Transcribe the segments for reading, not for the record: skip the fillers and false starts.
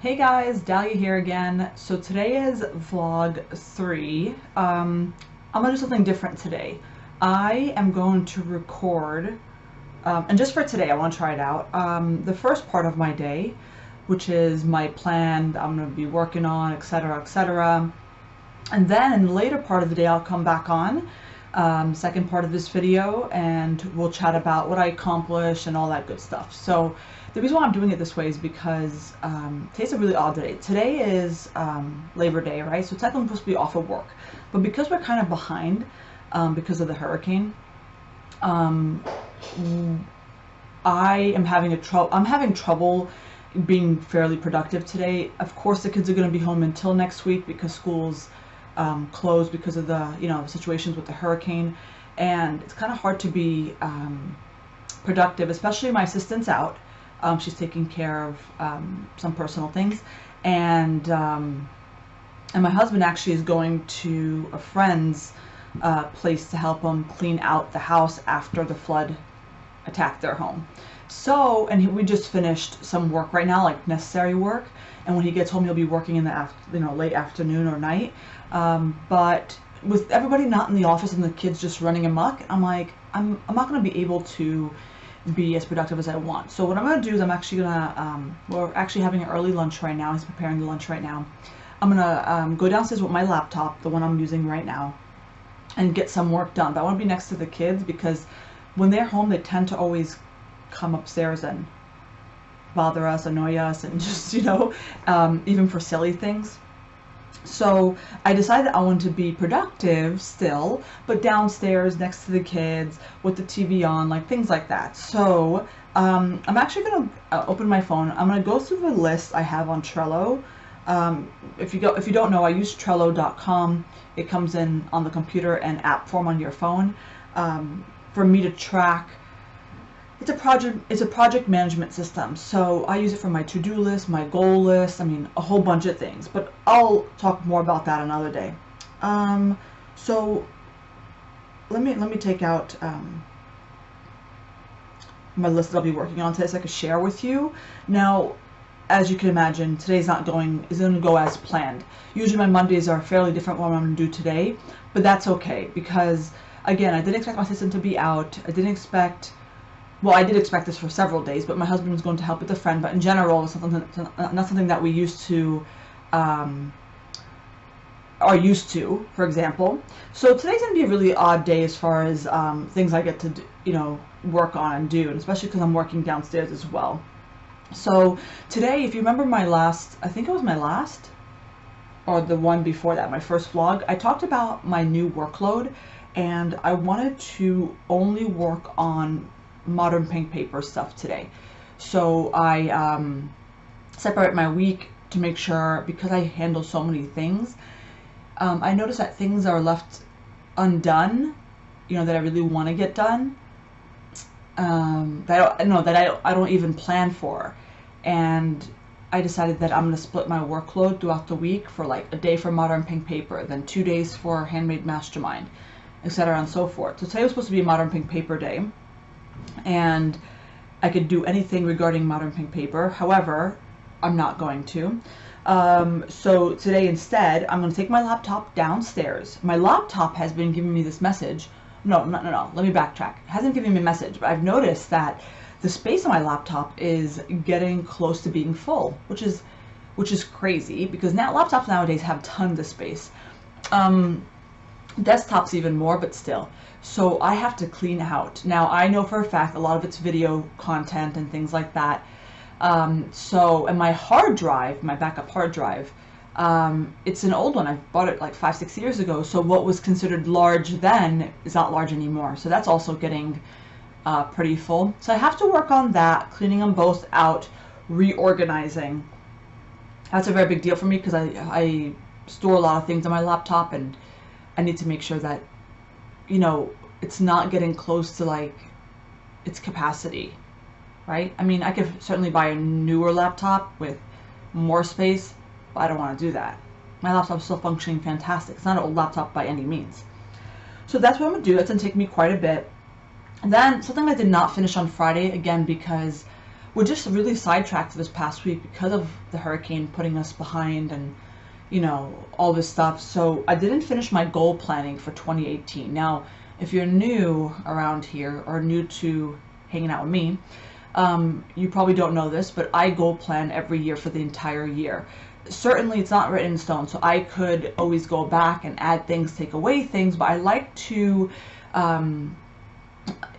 Hey guys, Dalia here again. So today is vlog 3. I'm gonna do something different today. I am going to record, and just for today, I want to try it out, the first part of my day, which is my plan that I'm gonna be working on, etc., etc. And then in the later part of the day, I'll come back on, second part of this video, and we'll chat about what I accomplished and all that good stuff. So the reason why I'm doing it this way is because today's a really odd day. Today is Labor Day, right? So technically I'm supposed to be off of work. But because we're kind of behind because of the hurricane, I'm having trouble being fairly productive today. Of course, the kids are going to be home until next week because schools closed because of the situations with the hurricane, and it's kind of hard to be productive, especially my assistant's out. She's taking care of some personal things, and my husband actually is going to a friend's place to help him clean out the house after the flood attacked their home. So, and we just finished some work right now, like necessary work, and when he gets home he'll be working in the late afternoon or night. But with everybody not in the office and the kids just running amok, I'm like, I'm not going to be able to be as productive as I want. So what I'm going to do is I'm actually going to, we're actually having an early lunch right now. He's preparing the lunch right now. I'm going to go downstairs with my laptop, the one I'm using right now, and get some work done. But I want to be next to the kids because when they're home, they tend to always come upstairs and bother us, annoy us, and just, even for silly things. So I decided I wanted to be productive still, but downstairs next to the kids with the TV on, like things like that. So I'm actually going to open my phone. I'm going to go through the list I have on Trello. If you don't know, I use Trello.com. It comes in on the computer and app form on your phone for me to track. It's a project management system, so I use it for my to-do list, my goal list, a whole bunch of things, but I'll talk more about that another day. So let me take out my list that I'll be working on today so I can share with you. Now, as you can imagine, today's isn't going to go as planned. Usually my Mondays are fairly different from what I'm going to do today, but that's okay because, again, I didn't expect my assistant to be out. I did expect this for several days, but my husband was going to help with a friend. But in general, it's not something that we used to, are used to, for example. So today's going to be a really odd day as far as things I get to do, work on and do, and especially because I'm working downstairs as well. So today, if you remember I think it was my last, or the one before that, my first vlog, I talked about my new workload, and I wanted to only work on modern pink paper stuff today. So I separate my week to make sure, because I handle so many things, I notice that things are left undone, that I really want to get done, that I don't even plan for. And I decided that I'm going to split my workload throughout the week for like a day for modern pink paper, then 2 days for handmade mastermind, etc. and so forth. So today was supposed to be a modern pink paper day, and I could do anything regarding modern pink paper. However, I'm not going to. So today instead, I'm going to take my laptop downstairs. My laptop has been giving me this message. No, let me backtrack. It hasn't given me a message, but I've noticed that the space on my laptop is getting close to being full, which is crazy because now laptops nowadays have tons of space. Desktops even more, but still. So I have to clean out. Now I know for a fact a lot of it's video content and things like that. And my hard drive, my backup hard drive, it's an old one. I bought it like 5-6 years ago. So what was considered large then is not large anymore. So that's also getting pretty full. So I have to work on that, cleaning them both out, reorganizing. That's a very big deal for me because I store a lot of things on my laptop, and I need to make sure that it's not getting close to like its capacity, right? I could certainly buy a newer laptop with more space, but I don't want to do that. My laptop's still functioning fantastic. It's not an old laptop by any means. So that's what I'm going to do. That's going to take me quite a bit. And then something I did not finish on Friday, again, because we're just really sidetracked this past week because of the hurricane putting us behind and, you know, all this stuff. So I didn't finish my goal planning for 2018. Now, if you're new around here or new to hanging out with me, you probably don't know this, but I goal plan every year for the entire year. Certainly it's not written in stone, so I could always go back and add things, take away things, but I like to,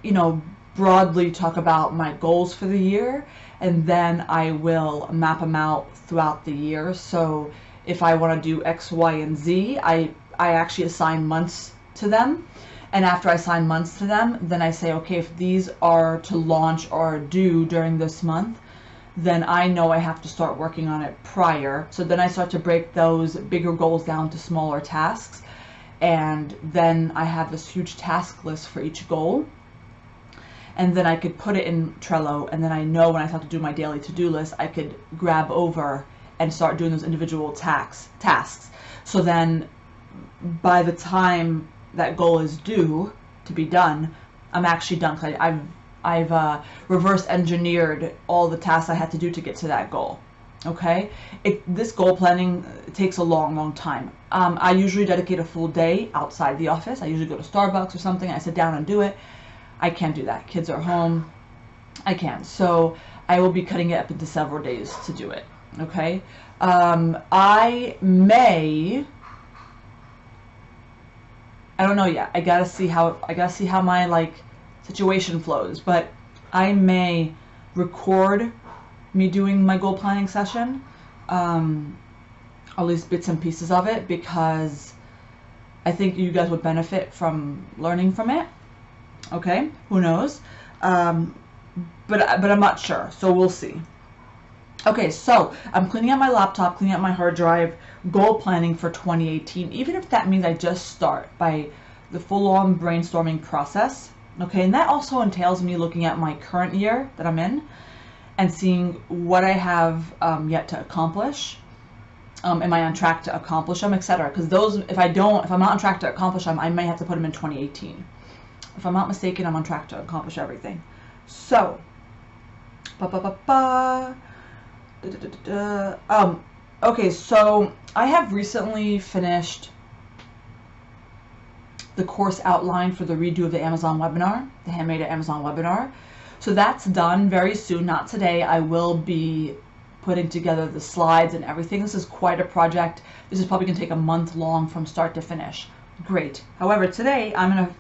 you know, broadly talk about my goals for the year, and then I will map them out throughout the year. So if I want to do X, Y, and Z, I actually assign months to them. And after I assign months to them, then I say, okay, if these are to launch or due during this month, then I know I have to start working on it prior. So then I start to break those bigger goals down to smaller tasks. And then I have this huge task list for each goal. And then I could put it in Trello, and then I know when I start to do my daily to-do list, I could grab over and start doing those individual tasks. So then by the time that goal is due to be done, I'm actually done. I've reverse engineered all the tasks I had to do to get to that goal. Okay, this goal planning takes a long time. I usually dedicate a full day outside the office. I usually go to Starbucks or something. I sit down and do it. I can't do that. Kids are home. I can't. So I will be cutting it up into several days to do it. Okay. I don't know yet. I gotta see how my situation flows, but I may record me doing my goal planning session, at least bits and pieces of it, because I think you guys would benefit from learning from it. Okay, who knows? But I'm not sure, so we'll see. Okay, so I'm cleaning out my laptop, cleaning out my hard drive, goal planning for 2018, even if that means I just start by the full-on brainstorming process. Okay, and that also entails me looking at my current year that I'm in and seeing what I have yet to accomplish. Am I on track to accomplish them, etc. Because those, if I'm not on track to accomplish them, I may have to put them in 2018. If I'm not mistaken, I'm on track to accomplish everything. So, okay, so I have recently finished the course outline for the redo of the Amazon webinar, the Handmade at Amazon webinar. So that's done very soon, not today. I will be putting together the slides and everything. This is quite a project. This is probably going to take a month long from start to finish. Great. However, today I'm going to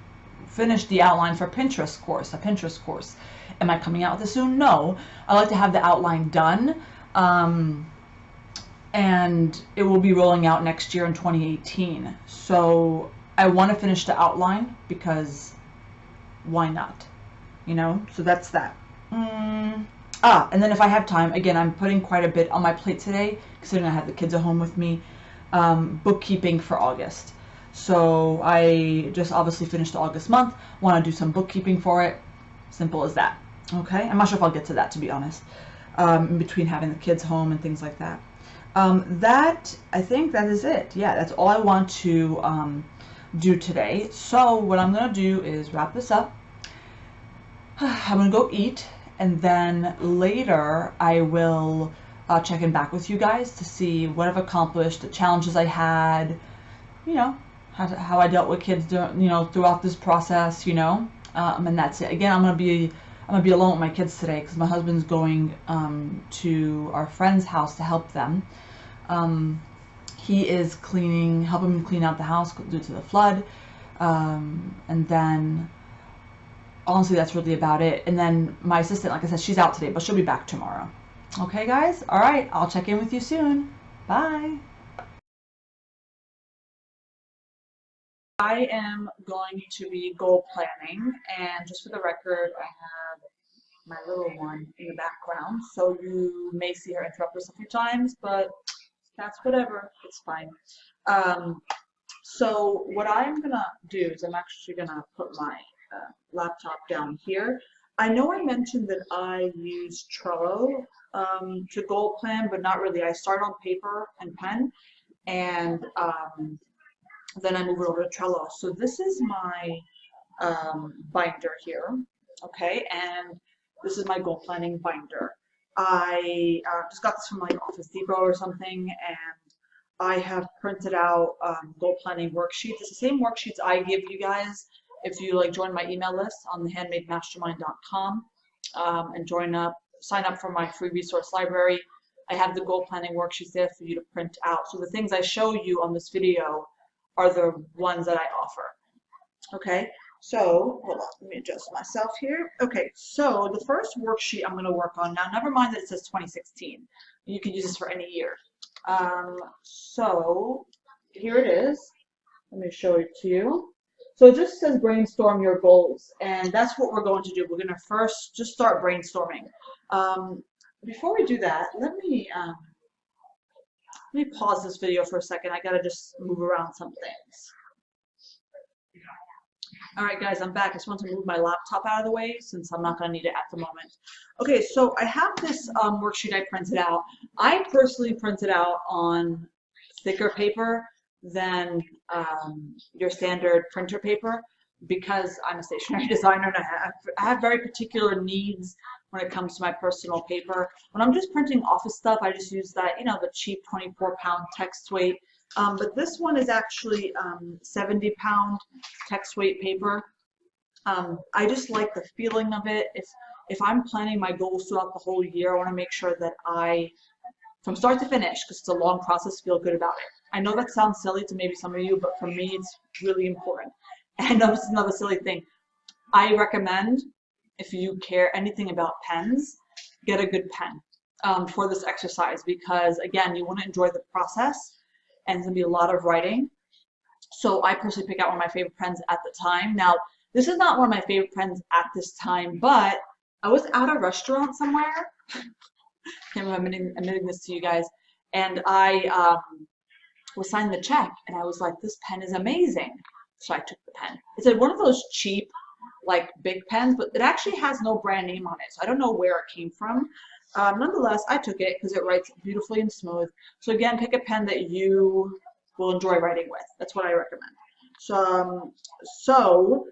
finish the outline for a Pinterest course. Am I coming out with this soon? No. I like to have the outline done. And it will be rolling out next year in 2018. So I want to finish the outline because why not? You know, so that's that. And then if I have time, again, I'm putting quite a bit on my plate today, considering I have the kids at home with me. Bookkeeping for August. So I just obviously finished the August month, want to do some bookkeeping for it. Simple as that. Okay, I'm not sure if I'll get to that, to be honest, in between having the kids home and things like that. I think that is it. Yeah, that's all I want to do today. So what I'm going to do is wrap this up. I'm going to go eat, and then later I will check in back with you guys to see what I've accomplished, the challenges I had, you know, how I dealt with kids during, you know, throughout this process, you know, and that's it. Again, I'm gonna be alone with my kids today because my husband's going to our friend's house to help them. He is helping me clean out the house due to the flood, and then honestly, that's really about it. And then my assistant, like I said, she's out today, but she'll be back tomorrow. Okay, guys? All right, I'll check in with you soon. Bye. I am going to be goal planning, and just for the record, I have my little one in the background, so you may see her interrupt us a few times, but that's whatever, it's fine. So what I'm gonna do is I'm actually gonna put my laptop down here. I know I mentioned that I use Trello to goal plan, but not really. I start on paper and pen, and then I move it over to Trello. So this is my binder here, okay, and this is my goal planning binder. I just got this from like Office Depot or something, and I have printed out goal planning worksheets. It's the same worksheets I give you guys if you like join my email list on thehandmademastermind.com and sign up for my free resource library. I have the goal planning worksheets there for you to print out. So the things I show you on this video are the ones that I offer. Okay, so hold on, let me adjust myself here. Okay, so the first worksheet I'm going to work on now, never mind that it says 2016. You can use this for any year. So here it is. Let me show it to you. So it just says brainstorm your goals, and that's what we're going to do. We're going to first just start brainstorming. Before we do that, let me pause this video for a second. I gotta just move around some things. All right, guys, I'm back. I just want to move my laptop out of the way since I'm not gonna need it at the moment. Okay, so I have this worksheet I printed out. I personally printed out on thicker paper than your standard printer paper because I'm a stationery designer and I have very particular needs when it comes to my personal paper. When I'm just printing office stuff, I just use that, you know, the cheap 24-pound text weight. But this one is actually 70-pound text weight paper. I just like the feeling of it. If I'm planning my goals throughout the whole year, I want to make sure that I, from start to finish, because it's a long process, feel good about it. I know that sounds silly to maybe some of you, but for me, it's really important. And I know this is another silly thing. I recommend, if you care anything about pens, get a good pen for this exercise because, again, you want to enjoy the process and it's going to be a lot of writing. So I personally pick out one of my favorite pens at the time. Now, this is not one of my favorite pens at this time, but I was at a restaurant somewhere. I can't remember admitting this to you guys. And I was signing the check and I was like, this pen is amazing. So I took the pen. It's like one of those cheap, like big pens, but it actually has no brand name on it, so I don't know where it came from. Nonetheless, I took it because it writes beautifully and smooth. So again, pick a pen that you will enjoy writing with. That's what I recommend. So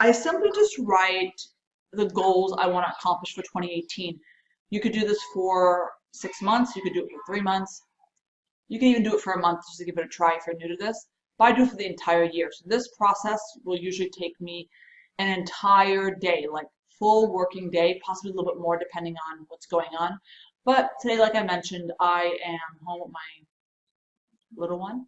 I simply just write the goals I want to accomplish for 2018. You could do this for 6 months. You could do it for 3 months. You can even do it for a month just to give it a try if you're new to this. But I do it for the entire year. So this process will usually take me an entire day, like full working day, possibly a little bit more depending on what's going on. But today, like I mentioned, I am home with my little one.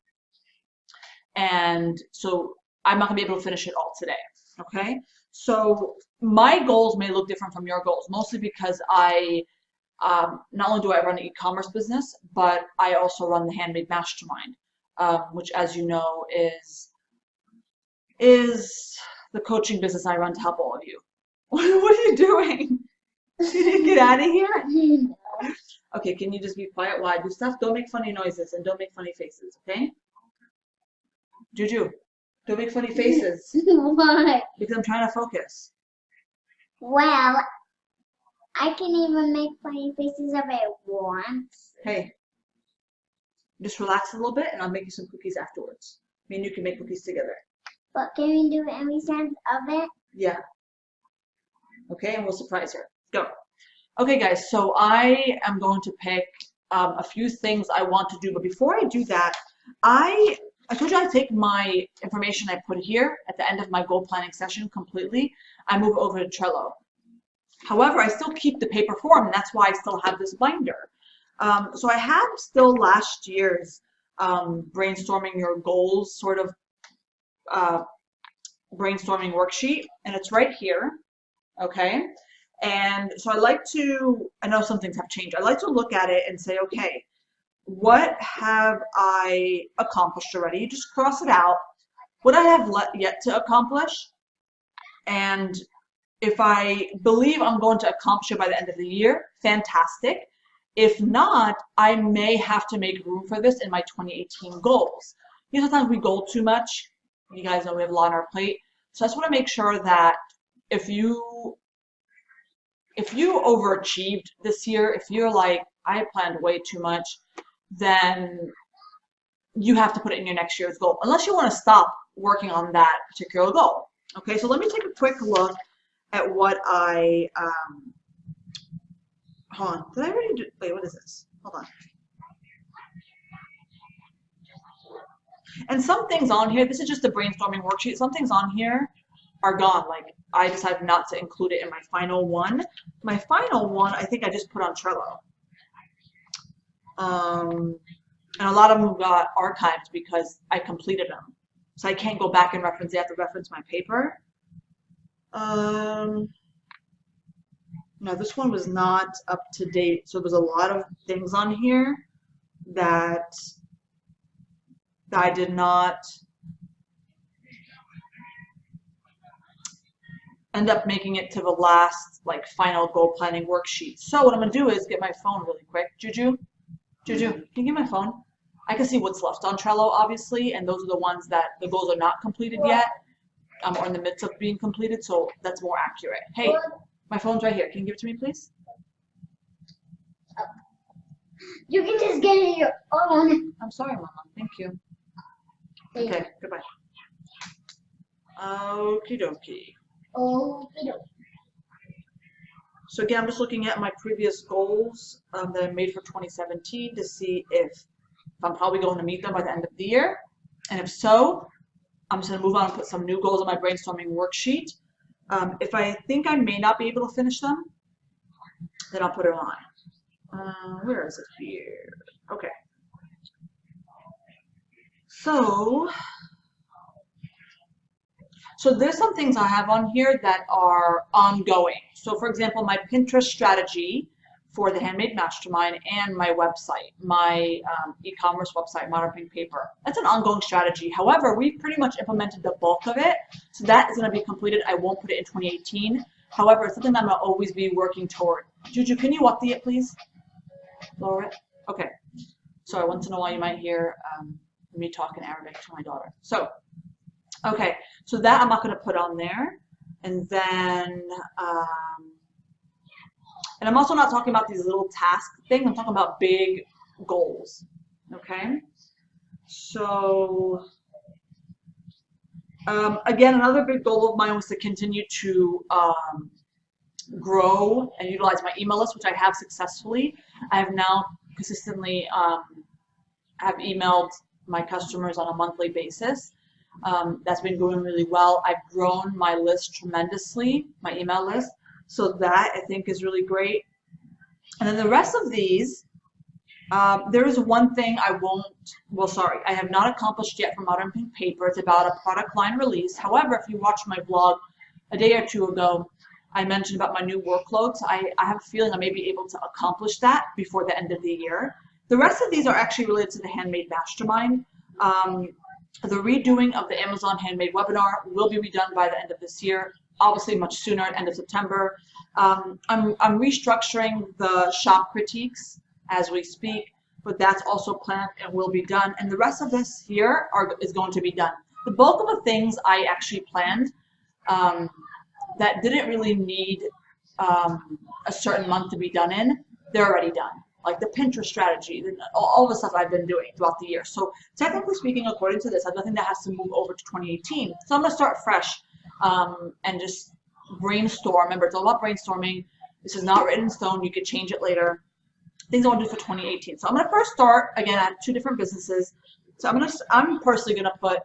And so I'm not gonna be able to finish it all today, okay? So my goals may look different from your goals, mostly because I, not only do I run an e-commerce business, but I also run the Handmade Mastermind, which, as you know, is the coaching business I run to help all of you. What are you doing? You didn't get out of here? Okay, can you just be quiet while I do stuff? Don't make funny noises and don't make funny faces, okay? Juju, don't make funny faces. Why? Because I'm trying to focus. Well, I can even make funny faces if I want. Hey, just relax a little bit and I'll make you some cookies afterwards. Me and you can make cookies together. But can we do it in the sense of it? Yeah. Okay, and we'll surprise her. Go. Okay, guys, so I am going to pick a few things I want to do. But before I do that, I told you I take my information I put here at the end of my goal planning session completely. I move over to Trello. However, I still keep the paper form, and that's why I still have this binder. So I have still last year's brainstorming your goals sort of brainstorming worksheet, and it's right here, okay? And so I know some things have changed. I like to look at it and say, okay, what have I accomplished already? Just cross it out. What I have yet to accomplish, and if I believe I'm going to accomplish it by the end of the year, fantastic. If not, I may have to make room for this in my 2018 goals. You know, sometimes we goal too much. You guys know we have a lot on our plate. So I just want to make sure that if you overachieved this year, if you're like, I planned way too much, then you have to put it in your next year's goal, unless you want to stop working on that particular goal. Okay, so let me take a quick look at what I hold on. Did I already do, wait, what is this? Hold on. And some things on here, this is just a brainstorming worksheet. Some things on here are gone. Like I decided not to include it in my final one. My final one, I think I just put on Trello. And a lot of them got archived because I completed them. So I can't go back and reference, I have to reference my paper. No, this one was not up to date. So there's a lot of things on here that I did not end up making it to the last like final goal planning worksheet. So what I'm gonna do is get my phone really quick. Juju, can you get my phone? I can see what's left on Trello, obviously, and those are the ones that the goals are not completed yet, or in the midst of being completed, so that's more accurate. Hey, my phone's right here. Can you give it to me, please? You can just get it your own. I'm sorry, Mama. Thank you. Okay, goodbye. Okie dokie. Okie dokie. So again, I'm just looking at my previous goals that I made for 2017 to see if I'm probably going to meet them by the end of the year. And if so, I'm just going to move on and put some new goals on my brainstorming worksheet. If I think I may not be able to finish them, then I'll put it on. Where is it here? Okay. So there's some things I have on here that are ongoing. So for example, my Pinterest strategy for the Handmade Mastermind and my website, my e-commerce website, Modern Pink Paper. That's an ongoing strategy. However, we've pretty much implemented the bulk of it. So that is going to be completed. I won't put it in 2018. However, it's something I'm going to always be working toward. Juju, can you wati it, please? Lower it. Okay. Sorry, once in a while you might hear me talk in Arabic to my daughter. So, okay. So that I'm not going to put on there. And then, and I'm also not talking about these little task things. I'm talking about big goals. Okay. So, again, another big goal of mine was to continue to grow and utilize my email list, which I have successfully. I have now consistently have emailed my customers on a monthly basis. That's been going really well. I've grown my list tremendously, my email list. So that I think is really great. And then the rest of these, there is one thing I have not accomplished yet for Modern Pink Paper. It's about a product line release. However, if you watch my vlog a day or two ago, I mentioned about my new workload. So I have a feeling I may be able to accomplish that before the end of the year. The rest of these are actually related to the Handmade Mastermind. The redoing of the Amazon Handmade webinar will be redone by the end of this year, obviously much sooner at the end of September. I'm restructuring the shop critiques as we speak, but that's also planned and will be done. And the rest of this here is going to be done. The bulk of the things I actually planned that didn't really need a certain month to be done in, they're already done. Like the Pinterest strategy, all the stuff I've been doing throughout the year. So technically speaking, according to this, I have nothing that has to move over to 2018. So I'm going to start fresh and just brainstorm. Remember, it's all about brainstorming. This is not written in stone. You could change it later. Things I want to do for 2018. So I'm going to first start, again, I have 2 different businesses. So I'm personally going to put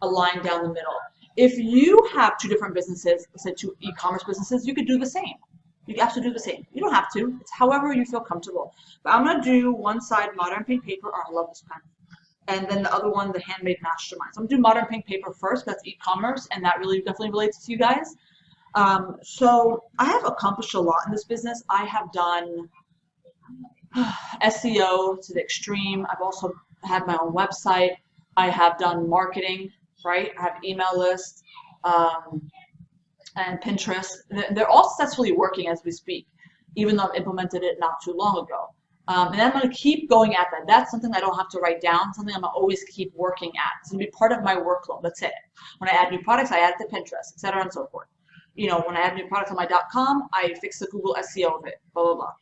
a line down the middle. If you have 2 different businesses, say 2 e-commerce businesses, you could do the same. You can absolutely do the same. You don't have to. It's however you feel comfortable. But I'm going to do one side Modern Pink Paper. Oh, I love this pen. And then the other one, the Handmade Mastermind. So I'm going to do Modern Pink Paper first. That's e-commerce, and that really definitely relates to you guys. So I have accomplished a lot in this business. I have done SEO to the extreme. I've also had my own website. I have done marketing, right? I have email lists. And Pinterest, they're all successfully working as we speak, even though I've implemented it not too long ago. And I'm going to keep going at that. That's something I don't have to write down, something I'm going to always keep working at. It's going to be part of my workload. That's it. When I add new products, I add it to Pinterest, etc. and so forth. You know, when I add new products on my .com, I fix the Google SEO of it, blah, blah, blah.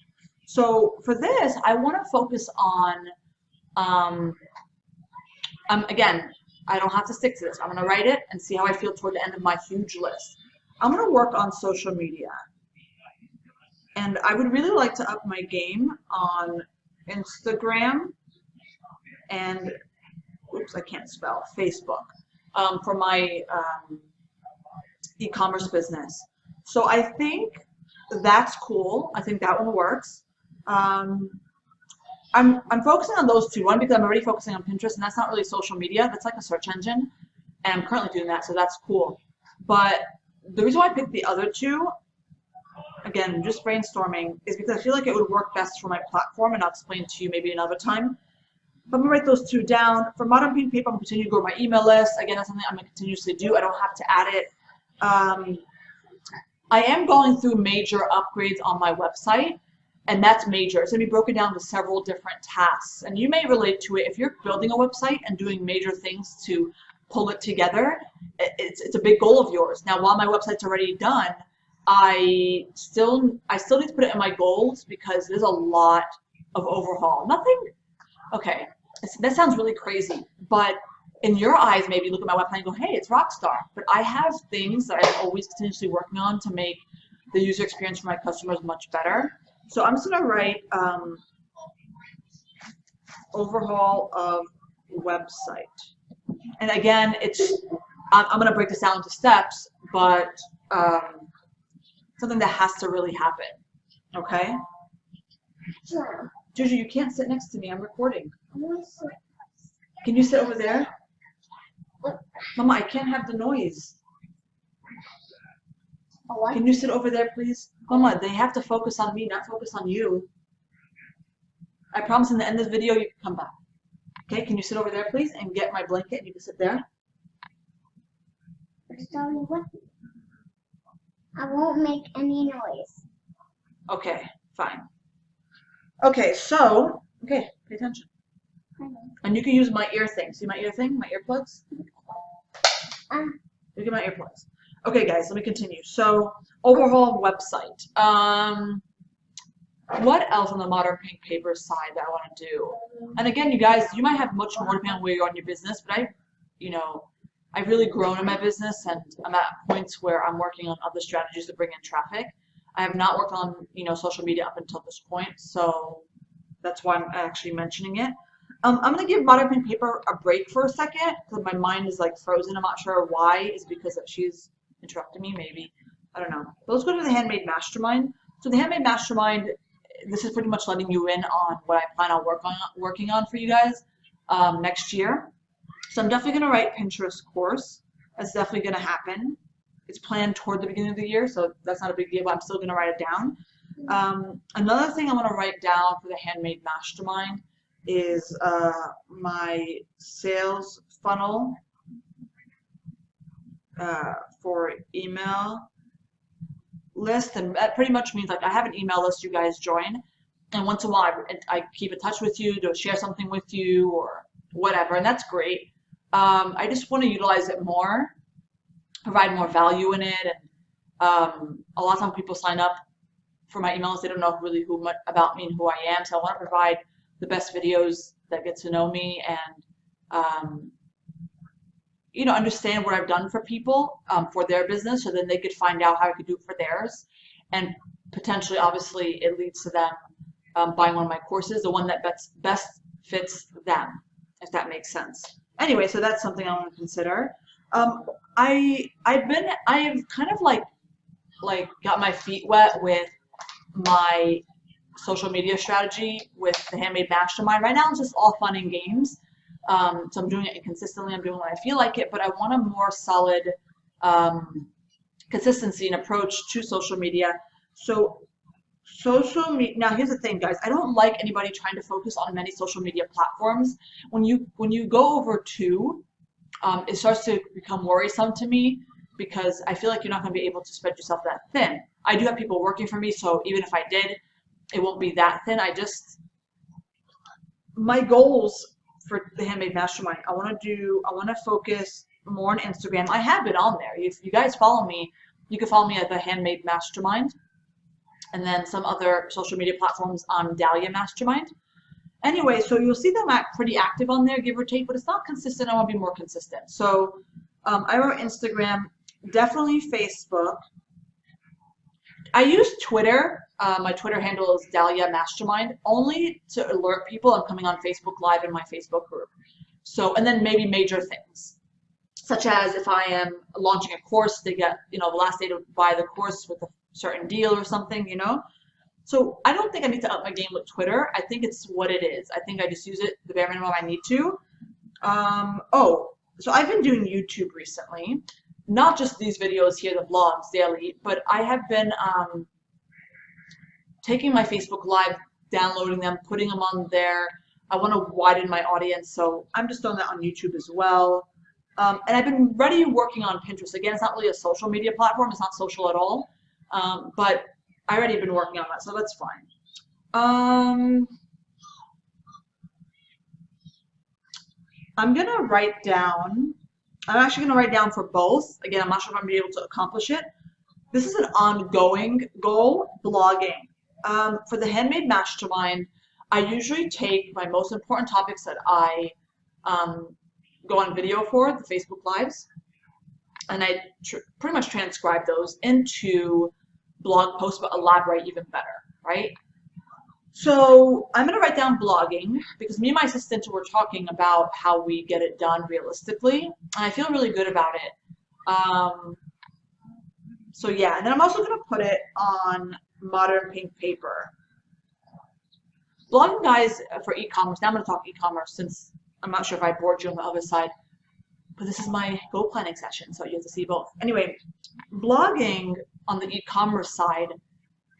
So for this, I want to focus on, again, I don't have to stick to this. I'm going to write it and see how I feel toward the end of my huge list. I'm going to work on social media. And I would really like to up my game on Instagram and, oops, I can't spell, Facebook, for my e-commerce business. So I think that's cool. I think that one works. I'm focusing on those two. One, because I'm already focusing on Pinterest, and that's not really social media. That's like a search engine, and I'm currently doing that, so that's cool. But the reason why I picked the other two, again, just brainstorming, is because I feel like it would work best for my platform, and I'll explain to you maybe another time. But I'm gonna write those two down. For Modern Pink Paper, I'm gonna continue to grow my email list. Again, that's something I'm gonna continuously do. I don't have to add it. I am going through major upgrades on my website, and that's major. It's going to be broken down to several different tasks, and you may relate to it. If you're building a website and doing major things to pull it together, it's a big goal of yours. Now, while my website's already done, I still need to put it in my goals because there's a lot of overhaul. Nothing, okay, that sounds really crazy, but in your eyes, maybe look at my website and go, hey, it's rockstar. But I have things that I'm always continuously working on to make the user experience for my customers much better. So I'm just going to write overhaul of website. And again, I'm going to break this down into steps, but something that has to really happen. Okay? Sure. Juju, you can't sit next to me. I'm recording. Can you sit over there? Mama, I can't have the noise. What? Can you sit over there, please? Mama, they have to focus on me, not focus on you. I promise in the end of the video, you can come back. Okay, can you sit over there, please, and get my blanket, and you can sit there? Sorry, what? I won't make any noise. Okay, fine. Okay, so, okay, pay attention. And you can use my ear thing. See my ear thing? My earplugs? Look at my earplugs. Okay, guys, let me continue. So, overhaul website. What else on the Modern Pink Paper side that I want to do? And again, you guys, you might have much more depending on where you're on your business, but I've really grown in my business, and I'm at points where I'm working on other strategies to bring in traffic. I have not worked on, social media up until this point, so that's why I'm actually mentioning it. I'm going to give Modern Pink Paper a break for a second because my mind is like frozen. I'm not sure why. It's because she's interrupting me, maybe. I don't know. But let's go to the Handmade Mastermind. So the Handmade Mastermind, this is pretty much letting you in on what I plan on working on for you guys next year. So I'm definitely going to write Pinterest course. That's definitely going to happen. It's planned toward the beginning of the year, so that's not a big deal, but I'm still going to write it down. Another thing I'm going to write down for the Handmade Mastermind is my sales funnel for email list, and that pretty much means like I have an email list you guys join, and once in a while I keep in touch with you to share something with you or whatever, and that's great. I just want to utilize it more, provide more value in it, and a lot of times people sign up for my email list, they don't know really about me and who I am, so I want to provide the best videos that get to know me and understand what I've done for people for their business, so then they could find out how I could do it for theirs, and potentially, obviously, it leads to them buying one of my courses, the one that best fits them, if that makes sense. Anyway, so that's something I want to consider. I've kind of like got my feet wet with my social media strategy with the Handmade Mastermind. Right now, it's just all fun and games. So I'm doing it inconsistently. I'm doing when I feel like it, but I want a more solid consistency and approach to social media. So social media. Now, here's the thing, guys. I don't like anybody trying to focus on many social media platforms. When you go over two, it starts to become worrisome to me because I feel like you're not going to be able to spread yourself that thin. I do have people working for me, so even if I did, it won't be that thin. My goals for the Handmade Mastermind, I want to focus more on Instagram. I have been on there. If you guys follow me, you can follow me at the Handmade Mastermind, and then some other social media platforms on Dalia Mastermind. Anyway, so you'll see them pretty active on there, give or take, but it's not consistent. I want to be more consistent. So I wrote Instagram, definitely Facebook. I use Twitter. My Twitter handle is Dalia Mastermind, only to alert people I'm coming on Facebook Live in my Facebook group. So, and then maybe major things, such as if I am launching a course, they get, the last day to buy the course with a certain deal or something. So I don't think I need to up my game with Twitter. I think it's what it is. I think I just use it the bare minimum I need to. So I've been doing YouTube recently, not just these videos here, the vlogs daily, but I have been taking my Facebook Live, downloading them, putting them on there. I want to widen my audience, so I'm just doing that on YouTube as well. And I've been already working on Pinterest. Again, it's not really a social media platform. It's not social at all. But I already been working on that, so that's fine. I'm actually going to write down for both. Again, I'm not sure if I'm going to be able to accomplish it. This is an ongoing goal, blogging. For the Handmade Mastermind, I usually take my most important topics that I go on video for, the Facebook Lives, and I pretty much transcribe those into blog posts, but elaborate even better, right? So I'm going to write down blogging because me and my assistant were talking about how we get it done realistically, and I feel really good about it. So yeah, and then I'm also going to put it on modern pink paper. Blogging, guys, for e-commerce. Now I'm going to talk e-commerce since I'm not sure if I bored you on the other side, but this is my goal planning session, so you have to see both. Anyway, blogging on the e-commerce side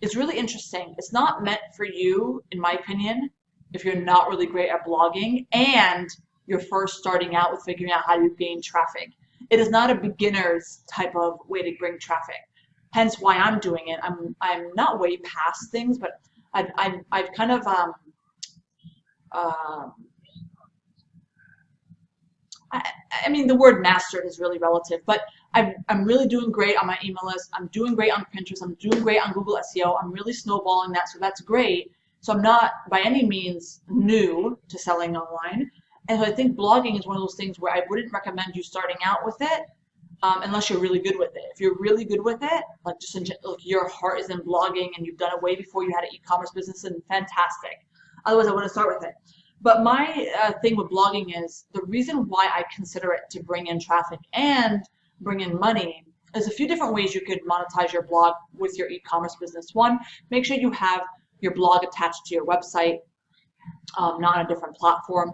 is really interesting. It's not meant for you, in my opinion, if you're not really great at blogging and you're first starting out with figuring out how to gain traffic. It is not a beginner's type of way to bring traffic. Hence why I'm doing it. I'm not way past things, but I've kind of I mean, the word mastered is really relative, but I'm really doing great on my email list. I'm doing great on Pinterest. I'm doing great on Google SEO. I'm really snowballing that, so that's great. So I'm not by any means new to selling online. And so I think blogging is one of those things where I wouldn't recommend you starting out with it unless you're really good with it. If you're really good with it, like your heart is in blogging and you've done it way before you had an e-commerce business, and fantastic. Otherwise, I wouldn't start with it. But my thing with blogging is the reason why I consider it to bring in traffic and bring in money is a few different ways you could monetize your blog with your e-commerce business. One, make sure you have your blog attached to your website, not on a different platform.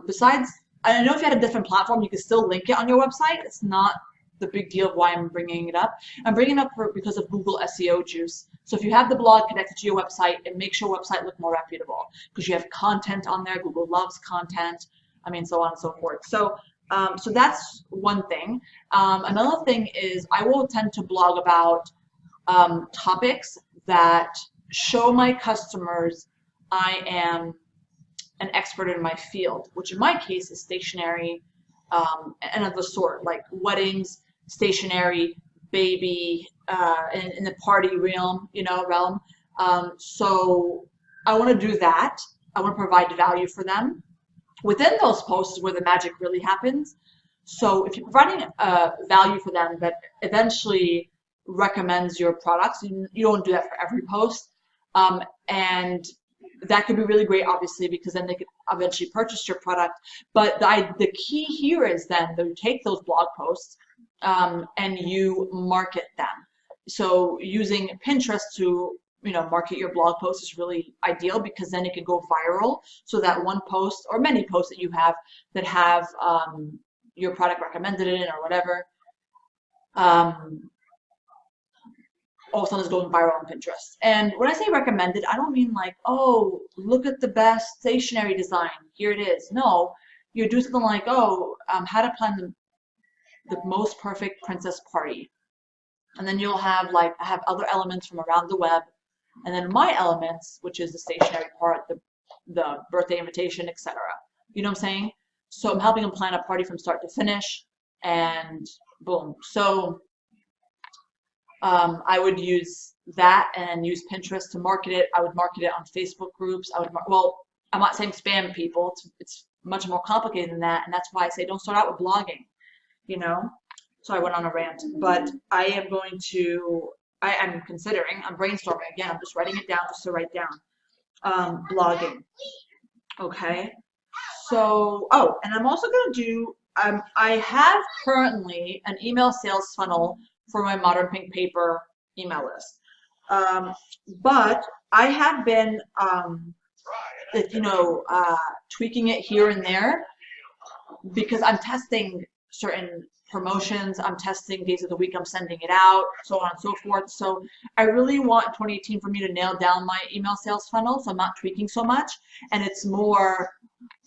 Besides, I know if you had a different platform, you could still link it on your website. It's not the big deal of why I'm bringing it up. I'm bringing it up because of Google SEO juice. So if you have the blog connected to your website, it makes your website look more reputable because you have content on there. Google loves content. I mean, so on and so forth. So that's one thing. Another thing is I will tend to blog about topics that show my customers I am an expert in my field, which in my case is stationery and of the sort, like weddings, stationery, baby, in the party realm, so I want to do that. I want to provide value for them. Within those posts is where the magic really happens. So if you're providing value for them that eventually recommends your products, you don't do that for every post, and that could be really great, obviously, because then they could eventually purchase your product. But the key here is then that you take those blog posts and you market them. So using Pinterest to market your blog post is really ideal because then it can go viral. So that one post or many posts that you have that have your product recommended in or whatever, all of a sudden is going viral on Pinterest. And when I say recommended, I don't mean like, oh, look at the best stationery design, here it is. No, you do something like, oh, how to plan the most perfect princess party. And then you'll have I have other elements from around the web, and then my elements, which is the stationery part, the birthday invitation, etc. You know what I'm saying? So I'm helping them plan a party from start to finish, and boom. So I would use that and use Pinterest to market it. I would market it on Facebook groups. Well, I'm not saying spam people. It's much more complicated than that, and that's why I say don't start out with blogging. So I went on a rant, but I am going to I'm considering, I'm brainstorming again, I'm just writing it down just to write down. Blogging. Okay. So, oh, and I'm also going to do, I have currently an email sales funnel for my Modern Pink Paper email list. But I have been, tweaking it here and there because I'm testing certain promotions, I'm testing days of the week I'm sending it out, so on and so forth. So I really want 2018 for me to nail down my email sales funnel, so I'm not tweaking so much, and it's more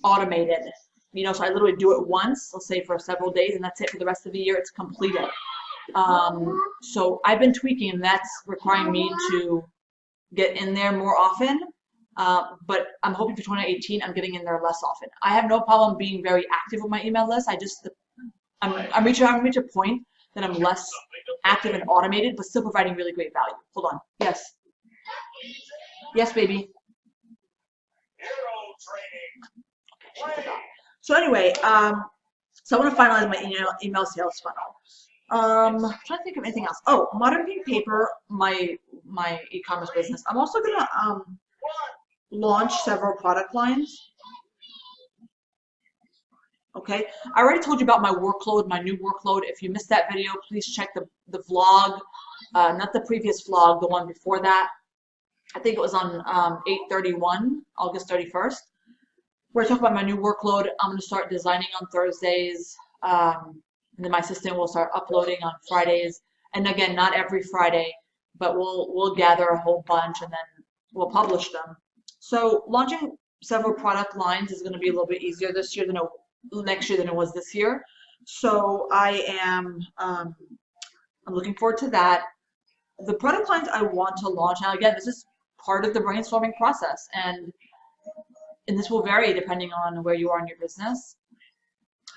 automated. So I literally do it once, let's say for several days, and that's it for the rest of the year. It's completed. So I've been tweaking, and that's requiring me to get in there more often. But I'm hoping for 2018 I'm getting in there less often. I have no problem being very active with my email list. I'm reaching a point that I'm less active and automated, but still providing really great value. Hold on. Yes. Yes, baby. So anyway, so I want to finalize my email sales funnel. I'm trying to think of anything else. Oh, Modern Pink Paper, my e-commerce business. I'm also gonna launch several product lines. Okay, I already told you about my workload, my new workload. If you missed that video, please check the vlog, not the previous vlog, the one before that. I think it was on 8/31, August 31st, where I talk about my new workload. I'm going to start designing on Thursdays, and then my assistant will start uploading on Fridays. And again, not every Friday, but we'll gather a whole bunch and then we'll publish them. So launching several product lines is going to be a little bit easier this year than next year than it was this year. So I am I'm looking forward to that. The product lines I want to launch, now again, this is part of the brainstorming process, and this will vary depending on where you are in your business.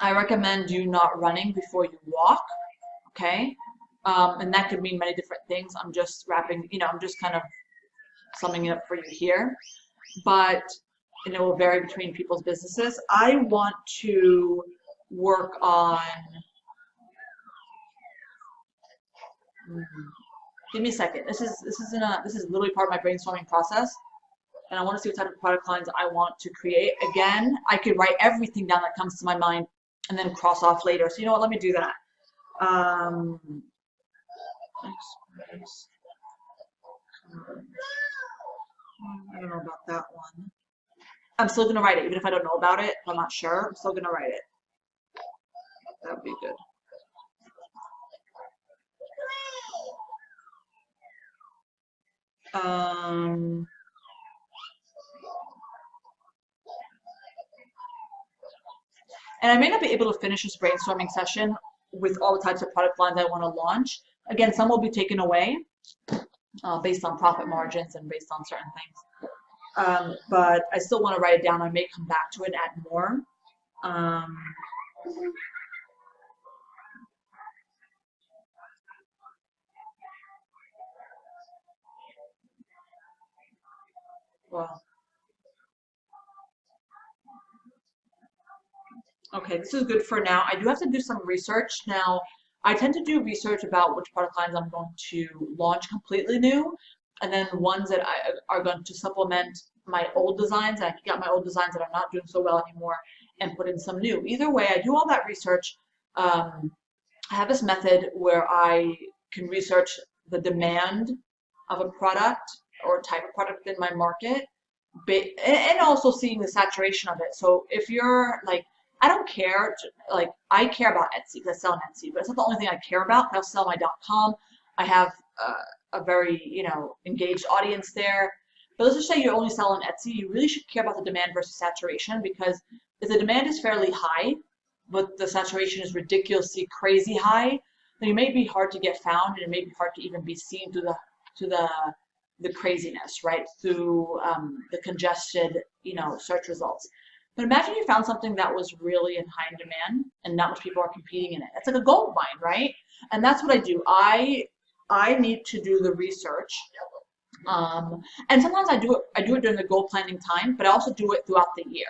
I recommend you not running before you walk, okay? And that could mean many different things. I'm just I'm just kind of summing it up for you here. But and it will vary between people's businesses. I want to work on, give me a second. This is literally part of my brainstorming process, and I want to see what type of product lines I want to create. Again, I could write everything down that comes to my mind and then cross off later. So you know what? Let me do that. I don't know about that one. I'm still going to write it, even if I don't know about it. If I'm not sure, I'm still going to write it. That would be good. And I may not be able to finish this brainstorming session with all the types of product lines I want to launch. Again, some will be taken away based on profit margins and based on certain things. But I still want to write it down. I may come back to it and add more. Well, okay, this is good for now. I do have to do some research. Now, I tend to do research about which product lines I'm going to launch completely new, and then ones that are going to supplement my old designs. I got my old designs that are not doing so well anymore and put in some new. Either way, I do all that research. I have this method where I can research the demand of a product or type of product in my market, and also seeing the saturation of it. So if you're like, I don't care, like I care about Etsy because I sell on Etsy, but it's not the only thing I care about. I'll sell my .com. I have a very, engaged audience there. But let's just say you only sell on Etsy, you really should care about the demand versus saturation, because if the demand is fairly high, but the saturation is ridiculously crazy high, then it may be hard to get found, and it may be hard to even be seen through the craziness, right? Through the congested, search results. But imagine you found something that was really in high demand and not much people are competing in it. That's like a gold mine, right? And that's what I do. I need to do the research. And sometimes I do it during the goal planning time, but I also do it throughout the year.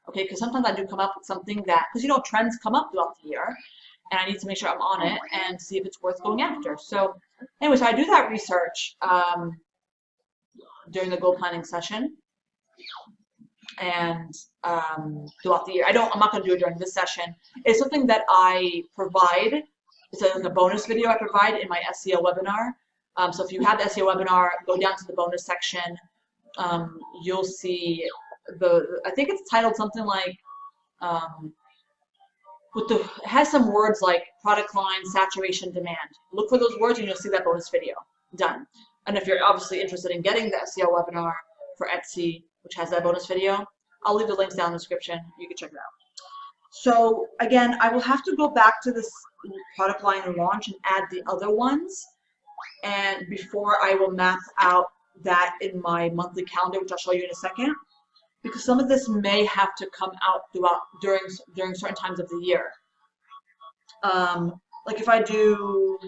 Okay, because sometimes I do come up with something that, because trends come up throughout the year. and I need to make sure I'm on it and see if it's worth going after. So anyway, so I do that research during the goal planning session and throughout the year. I'm not going to do it during this session. It's something that I provide. It's like a bonus video I provide in my SEO webinar. So if you have the SEO webinar, go down to the bonus section. You'll see I think it's titled something like, it has some words like product line, saturation, demand. Look for those words and you'll see that bonus video. Done. And if you're obviously interested in getting the SEO webinar for Etsy, which has that bonus video, I'll leave the links down in the description. You can check it out. So again, I will have to go back to this product line launch and add the other ones. And before I will map out that in my monthly calendar, which I'll show you in a second, because some of this may have to come out during certain times of the year. Like if I do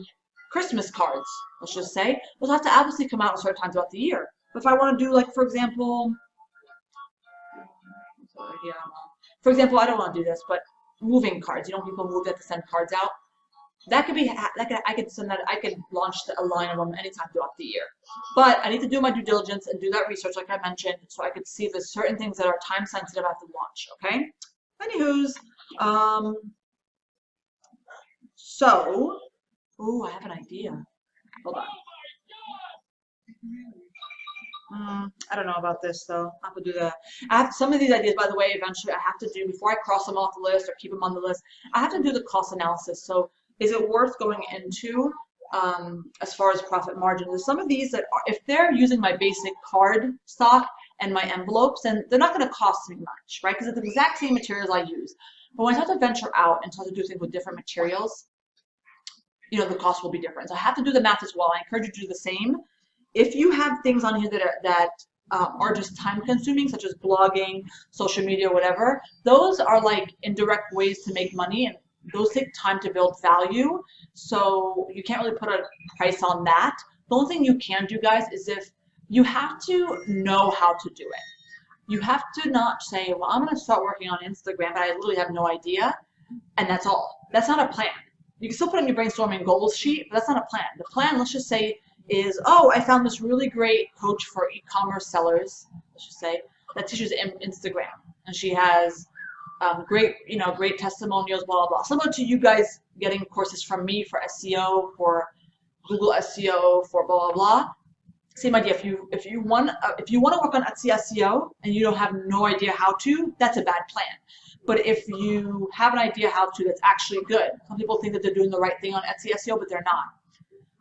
Christmas cards, let's just say, those have to obviously come out at certain times throughout the year. But if I want to do, like, for example, I don't want to do this, but moving cards. You know, people move, they have to send cards out. That could be, I could send that, I could launch a line of them anytime throughout the year. But I need to do my due diligence and do that research, like I mentioned, so I could see if there's certain things that are time sensitive at the launch, okay? Anywho's, so, ooh, I have an idea. Hold on. I don't know about this though. I have to do that. I have some of these ideas, by the way, eventually I have to do, before I cross them off the list or keep them on the list, I have to do the cost analysis. So is it worth going into as far as profit margin? There's some of these that are, if they're using my basic card stock and my envelopes, then they're not going to cost me much, right? Because it's the exact same materials I use. But when I start to venture out and start to do things with different materials, you know, the cost will be different. So I have to do the math as well. I encourage you to do the same. If you have things on here that are just time consuming, such as blogging, social media, whatever, those are like indirect ways to make money, and those take time to build value. So you can't really put a price on that. The only thing you can do, guys, is if you have to know how to do it. You have to not say, well, I'm going to start working on Instagram, but I literally have no idea, and that's all. That's not a plan. You can still put in your brainstorming goals sheet, but that's not a plan. The plan, let's just say, is, oh, I found this really great coach for e-commerce sellers, let's just say, that teaches Instagram, and she has great testimonials, blah, blah, blah. Similar to you guys getting courses from me for SEO, for Google SEO, for blah, blah, blah. Same idea. If you want to work on Etsy SEO and you don't have no idea how to, that's a bad plan. But if you have an idea how to, that's actually good. Some people think that they're doing the right thing on Etsy SEO, but they're not.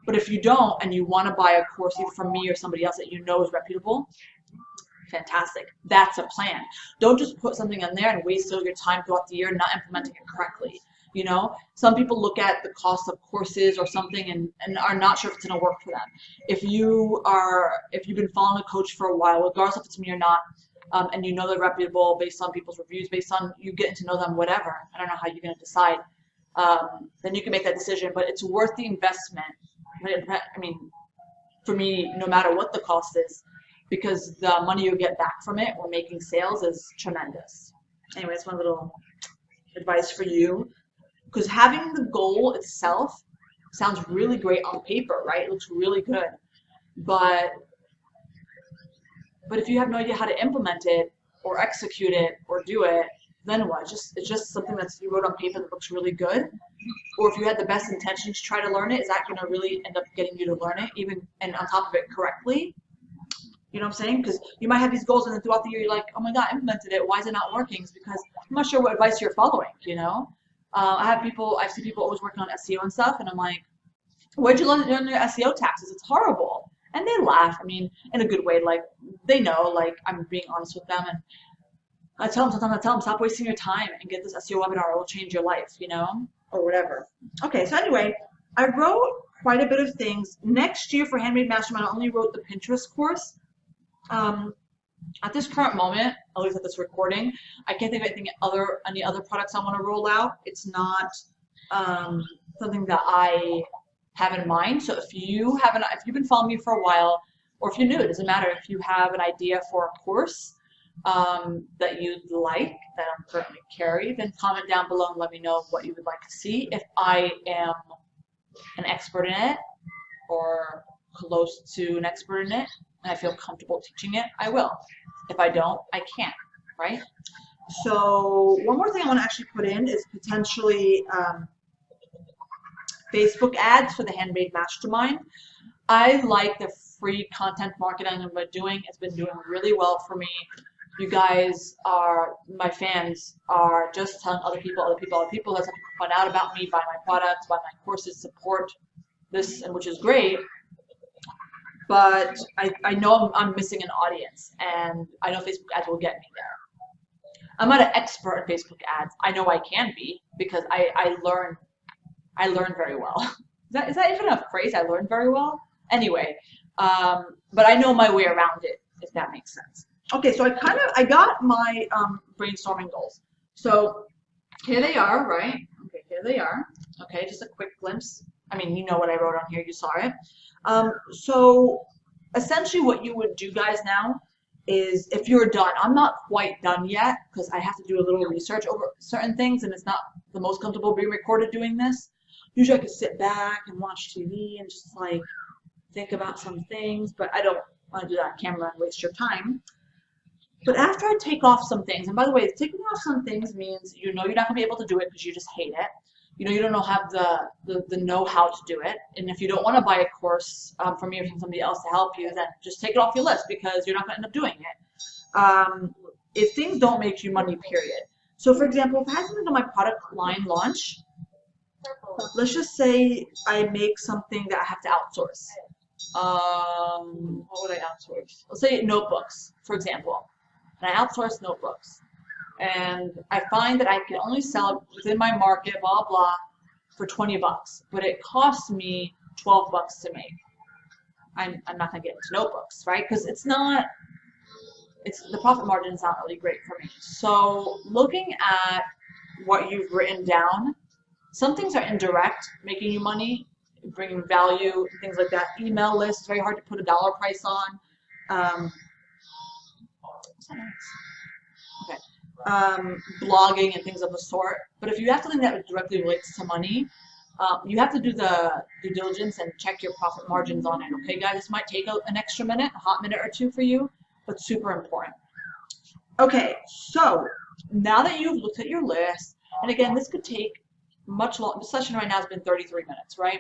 But if you don't, and you want to buy a course either from me or somebody else that you know is reputable, fantastic. That's a plan. Don't just put something in there and waste all your time throughout the year not implementing it correctly. You know, some people look at the cost of courses or something and are not sure if it's going to work for them. If you've been following a coach for a while, regardless if it's me or not, and you know they're reputable based on people's reviews, based on you getting to know them, whatever. I don't know how you're going to decide. Then you can make that decision, but it's worth the investment. I mean, for me, no matter what the cost is, because the money you get back from it when making sales is tremendous. Anyway, that's one little advice for you, because having the goal itself sounds really great on paper, right? It looks really good, but if you have no idea how to implement it or execute it or do it, then what? It's just something that you wrote on paper that looks really good. Or if you had the best intentions to try to learn it, is that going to really end up getting you to learn it, even and on top of it correctly? You know what I'm saying? Because you might have these goals, and then throughout the year, you're like, oh my God, I implemented it. Why is it not working? It's because I'm not sure what advice you're following, you know? I've seen people always working on SEO and stuff, and I'm like, where'd you learn your SEO taxes? It's horrible. And they laugh, I mean, in a good way, like, they know, like, I'm being honest with them, and sometimes I tell them, stop wasting your time and get this SEO webinar, it will change your life, you know, or whatever. Okay, so anyway, I wrote quite a bit of things. Next year for Handmade Mastermind, I only wrote the Pinterest course. At this current moment, at least at this recording, I can't think of any other products I want to roll out. It's not something that I have in mind. So if you've been following me for a while, or if you're new, it doesn't matter. If you have an idea for a course, that you'd like that I'm currently carrying, then comment down below and let me know what you would like to see. If I am an expert in it or close to an expert in it and I feel comfortable teaching it, I will. If I don't, I can't, right? So one more thing I want to actually put in is potentially Facebook ads for the Handmade Mastermind. I like the free content marketing I've been doing. It's been doing really well for me. You guys are, my fans are just telling other people that's how people find out about me, buy my products, buy my courses, support this, and which is great. But I know I'm missing an audience, and I know Facebook ads will get me there. I'm not an expert in Facebook ads. I know I can be because I learn very well. Is that even a phrase? I learn very well? Anyway, but I know my way around it, if that makes sense. Okay, so I got my brainstorming goals. So here they are, right? Okay, here they are. Okay, just a quick glimpse. I mean, you know what I wrote on here, you saw it. So essentially what you would do, guys, now is if you're done, I'm not quite done yet because I have to do a little research over certain things and it's not the most comfortable being recorded doing this. Usually I could sit back and watch TV and just like think about some things, but I don't want to do that on camera and waste your time. But after I take off some things, and by the way, taking off some things means you know you're not going to be able to do it because you just hate it. You know you don't have the know-how to do it. And if you don't want to buy a course from me or from somebody else to help you, then just take it off your list because you're not going to end up doing it. If things don't make you money, period. So for example, if I had something on my product line launch, let's just say I make something that I have to outsource. What would I outsource? Let's say notebooks, for example. And I outsource notebooks. And I find that I can only sell it within my market, blah, blah, for 20 bucks. But it costs me 12 bucks to make. I'm not going to get into notebooks, right? Because the profit margin is not really great for me. So looking at what you've written down, some things are indirect, making you money, bringing value, things like that. Email list, very hard to put a dollar price on. Okay. Blogging and things of the sort. But if you have something that directly relates to money, you have to do the due diligence and check your profit margins on it. Okay, guys, this might take an extra minute, a hot minute or two for you, but super important. Okay, so now that you've looked at your list, and again, this could take much longer. The session right now has been 33 minutes, right?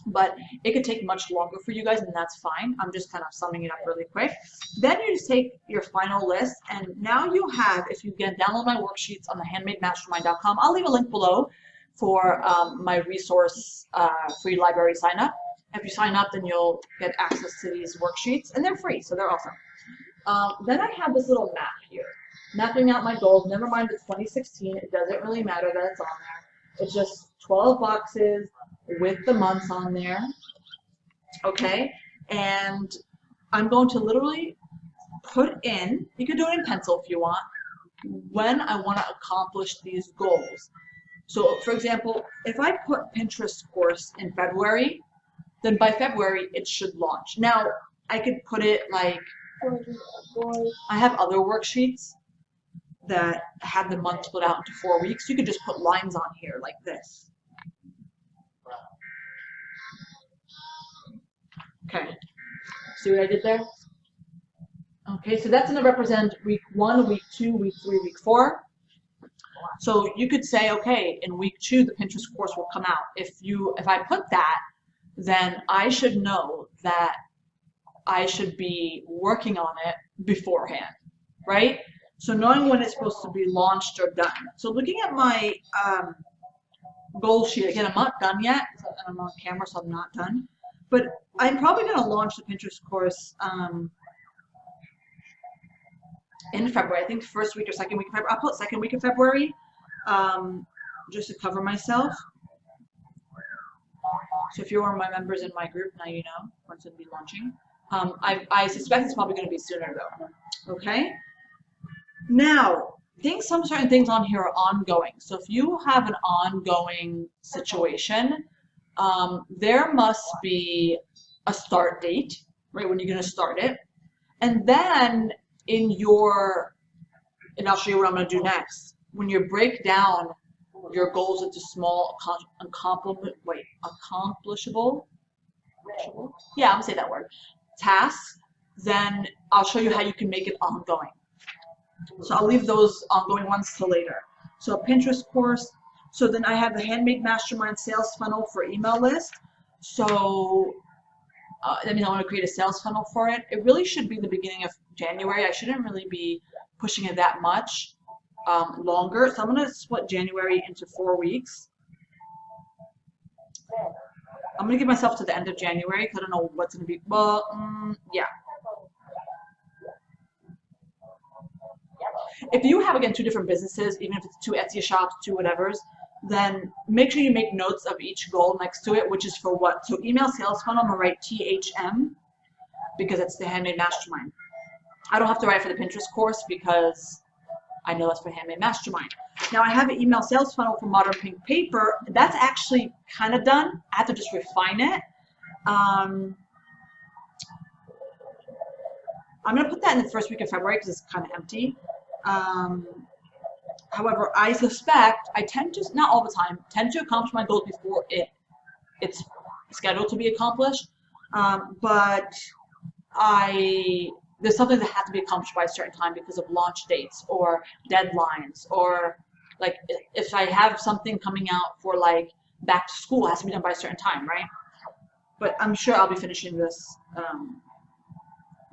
But it could take much longer for you guys, and that's fine. I'm just kind of summing it up really quick. Then you just take your final list, and now you have, if you can download my worksheets on the handmademastermind.com, I'll leave a link below for my resource free library sign up. If you sign up, then you'll get access to these worksheets, and they're free, so they're awesome. Then I have this little map here, mapping out my goals. Never mind the 2016. It doesn't really matter that it's on there. It's just 12 boxes with the months on there, okay? And I'm going to literally put in, you can do it in pencil if you want, when I want to accomplish these goals. So for example, if I put Pinterest course in February, then by February it should launch. Now I could put it like, I have other worksheets that have the month split out into 4 weeks. You could just put lines on here like this. Okay, see what I did there? Okay, so that's going to represent week 1, week 2, week 3, week 4. So you could say, okay, in week 2 the Pinterest course will come out. If I put that, then I should know that I should be working on it beforehand, right? So knowing when it's supposed to be launched or done. So looking at my goal sheet, again, I'm not done yet. I'm on camera, so I'm not done. But I'm probably going to launch the Pinterest course in February. I think first week or second week of February. I'll put second week of February just to cover myself. So if you're one of my members in my group, now you know when it's going to be launching. I suspect it's probably going to be sooner though. Okay. Now, some certain things on here are ongoing. So if you have an ongoing situation, there must be a start date, right, when you're going to start it. And then in your, and I'll show you what I'm going to do next. When you break down your goals into small, accomplishable, yeah, I'm going to say that word, tasks, then I'll show you how you can make it ongoing. So I'll leave those ongoing ones till later. So a Pinterest course. So then I have the Handmade Mastermind sales funnel for email list. So that means I want to create a sales funnel for it. It really should be the beginning of January. I shouldn't really be pushing it that much longer. So I'm going to split January into 4 weeks. I'm going to give myself to the end of January because I don't know what's going to be. Well, yeah. If you have, again, 2 different businesses, even if it's 2 Etsy shops, 2 whatevers, then make sure you make notes of each goal next to it, which is for what. So email sales funnel, I'm going to write THM because it's the Handmade Mastermind. I don't have to write for the Pinterest course because I know that's for Handmade Mastermind. Now I have an email sales funnel for Modern Pink Paper. That's actually kind of done. I have to just refine it. I'm going to put that in the first week of February because it's kind of empty. However, I suspect I tend to, not all the time, tend to accomplish my goals before it's scheduled to be accomplished. But there's something that has to be accomplished by a certain time because of launch dates or deadlines, or like if I have something coming out for like back to school, it has to be done by a certain time, right? But I'm sure I'll be finishing this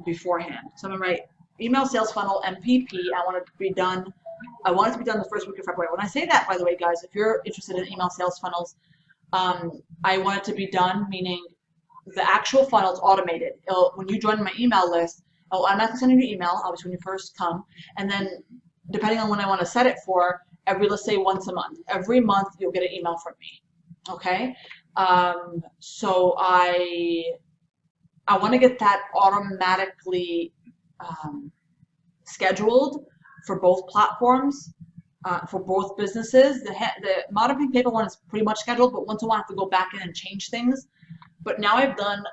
beforehand. So I'm gonna write email sales funnel MPP. I want it to be done the first week of February. When I say that, by the way, guys, if you're interested in email sales funnels, I want it to be done, meaning the actual funnel is automated. When you join my email list, I'll automatically send you an email, obviously when you first come, and then depending on when I want to set it for, let's say once a month. Every month you'll get an email from me, okay? So I want to get that automatically scheduled for both platforms, for both businesses. The Modern Pink Paper one is pretty much scheduled, but once in a while I have to go back in and change things. But now I've done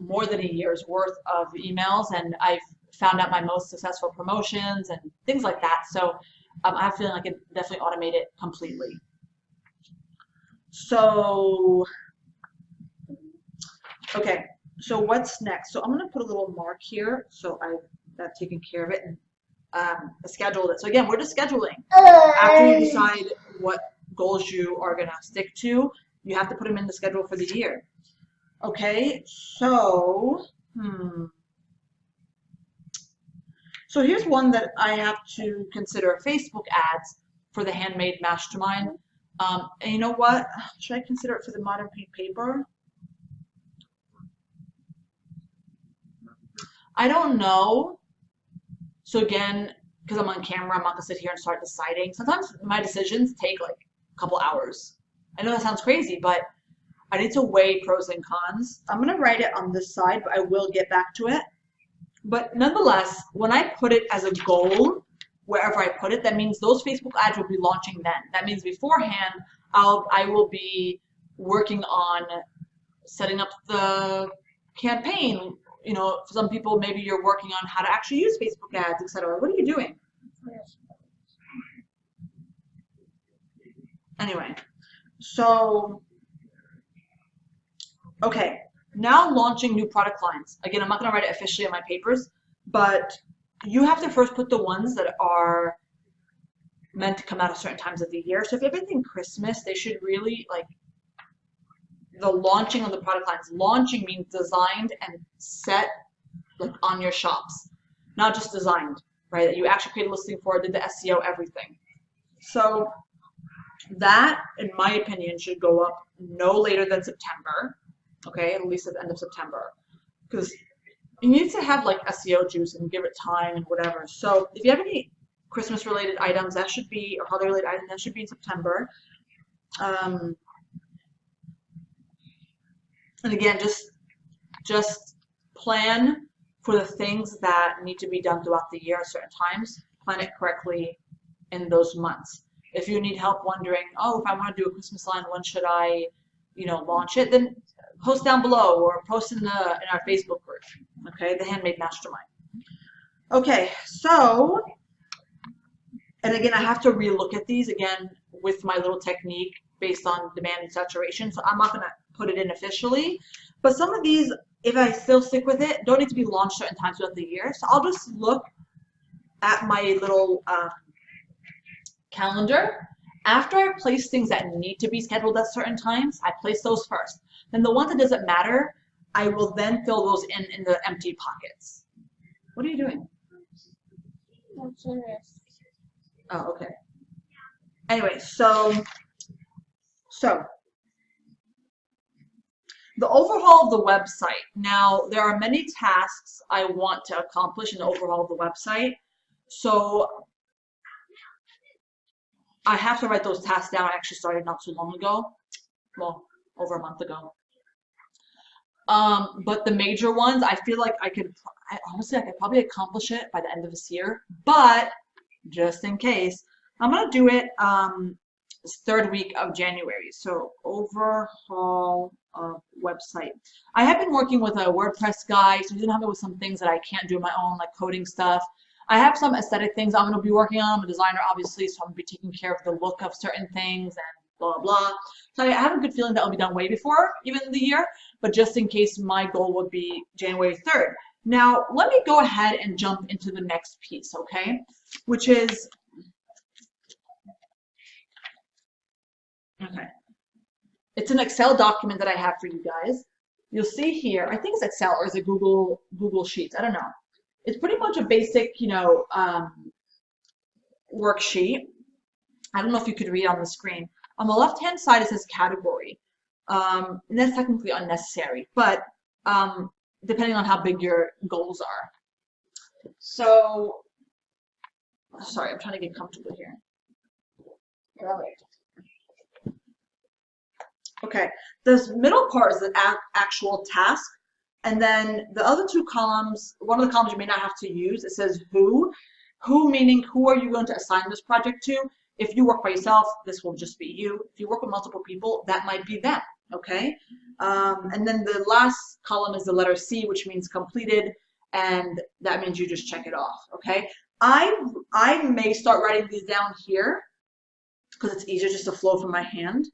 more than a year's worth of emails, and I've found out my most successful promotions and things like that. So I have a feeling I can definitely automate it completely. So, okay, so what's next? So I'm going to put a little mark here. So I've taken care of it and scheduled it. So again, we're just scheduling. After you decide what goals you are going to stick to, you have to put them in the schedule for the year. Okay, so, so here's one that I have to consider: Facebook ads for the Handmade Mastermind. And you know what? Should I consider it for the Modern Pink Paper? I don't know. So again, because I'm on camera, I'm not gonna sit here and start deciding. Sometimes my decisions take like a couple hours. I know that sounds crazy, but I need to weigh pros and cons. I'm gonna write it on this side, but I will get back to it. But nonetheless, when I put it as a goal, wherever I put it, that means those Facebook ads will be launching then. That means beforehand, I will be working on setting up the campaign. You know, for some people, maybe you're working on how to actually use Facebook ads, etc. What are you doing? Anyway, so, okay, now launching new product lines. Again, I'm not going to write it officially in my papers, but you have to first put the ones that are meant to come out at certain times of the year. So if you have anything Christmas, they should really, like, the launching of the product lines. Launching means designed and set, like, on your shops, not just designed, right? That you actually create a listing for, did the SEO, everything. So that, in my opinion, should go up no later than September, okay, at least at the end of September, because you need to have like SEO juice and give it time and whatever. So if you have any Christmas related items, that should be, or holiday related items, that should be in September. And again, just plan for the things that need to be done throughout the year at certain times. Plan it correctly in those months. If you need help wondering, oh, if I want to do a Christmas line, when should I, you know, launch it? Then post down below or post in our Facebook group, okay, the Handmade Mastermind. Okay, so, and again, I have to relook at these again with my little technique based on demand and saturation. So I'm not going to put it in officially, but some of these, if I still stick with it, don't need to be launched certain times throughout the year. So I'll just look at my little calendar. After I place things that need to be scheduled at certain times, I place those first. Then the ones that doesn't matter, I will then fill those in the empty pockets. What are you doing? Oh, okay. Anyway, so the overhaul of the website. Now, there are many tasks I want to accomplish in the overhaul of the website. So I have to write those tasks down. I actually started not too long ago. Well, over a month ago. But the major ones, I feel like honestly, I could probably accomplish it by the end of this year. But just in case, I'm gonna do it this third week of January. So overhaul of website. I have been working with a WordPress guy, so he's gonna help me with some things that I can't do on my own, like coding stuff. I have some aesthetic things I'm gonna be working on. I'm a designer, obviously, so I'm gonna be taking care of the look of certain things and blah, blah. So I have a good feeling that will be done way before even the year, but just in case, my goal would be January 3rd. Now, let me go ahead and jump into the next piece, okay? Which is, okay. It's an Excel document that I have for you guys. You'll see here, I think it's Excel or is it Google Sheets? I don't know. It's pretty much a basic, worksheet. I don't know if you could read on the screen. On the left-hand side, it says category. And that's technically unnecessary, but depending on how big your goals are. So, sorry, I'm trying to get comfortable here. Okay, this middle part is the actual task, and then the other two columns, one of the columns you may not have to use, it says who. Who meaning who are you going to assign this project to? If you work by yourself, this will just be you. If you work with multiple people, that might be them, okay? And then the last column is the letter C, which means completed, and that means you just check it off, okay? I may start writing these down here because it's easier just to flow from my hand,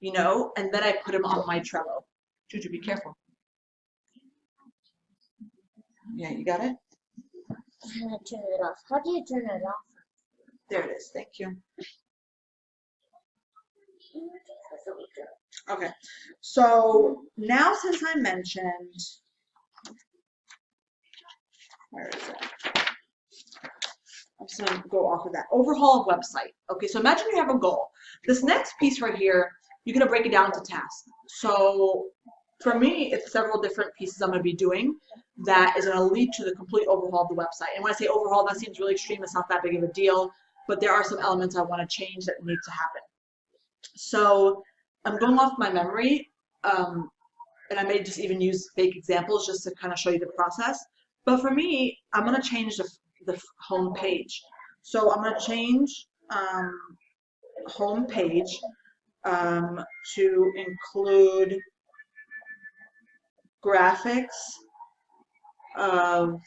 and then I put them on my Trello. Juju, be careful. Yeah, you got it? I'm gonna turn it off. How do you turn it off? There it is. Thank you. Okay, so now since I mentioned, where is it? I'm just going to go off of that. Overhaul of website. Okay, so imagine you have a goal. This next piece right here, you're going to break it down into tasks. So for me, it's several different pieces I'm going to be doing that is going to lead to the complete overhaul of the website. And when I say overhaul, that seems really extreme. It's not that big of a deal, but there are some elements I want to change that need to happen. So I'm going off my memory, and I may just even use fake examples just to kind of show you the process. But for me, I'm going to change the home page. So I'm going to change home page to include graphics of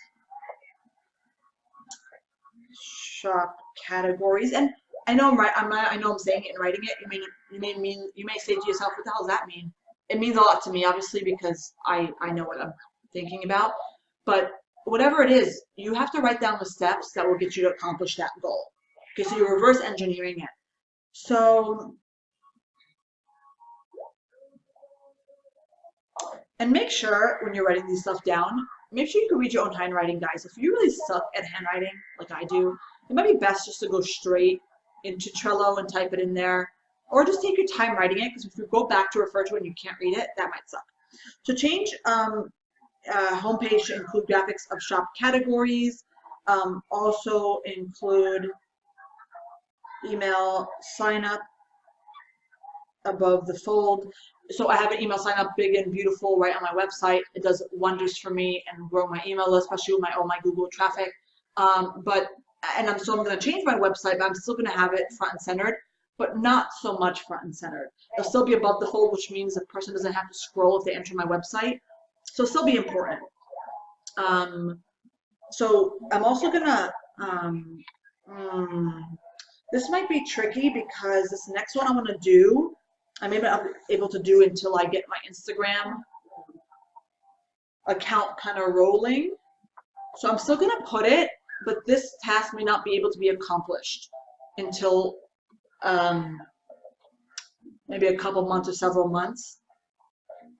shop categories. And I know I know I'm saying it and writing it. You may say to yourself, what the hell does that mean? It means a lot to me, obviously, because I know what I'm thinking about. But whatever it is, you have to write down the steps that will get you to accomplish that goal. Okay, so you're reverse engineering it. So, and make sure when you're writing these stuff down, make sure you can read your own handwriting, guys. If you really suck at handwriting, like I do, it might be best just to go straight into Trello and type it in there, or just take your time writing it, because if you go back to refer to it and you can't read it, that might suck. So change homepage to include graphics of shop categories, also include email sign up above the fold. So I have an email sign up big and beautiful right on my website. It does wonders for me and grow my email list, especially with all my Google traffic. I'm going to change my website, but I'm still going to have it front and centered, but not so much front and centered. It'll still be above the fold, which means the person doesn't have to scroll if they enter my website. So it'll still be important. So I'm also gonna, this might be tricky because this next one I want to do, I may not be able to do until I get my Instagram account kind of rolling. So I'm still gonna put it, but this task may not be able to be accomplished until maybe a couple months or several months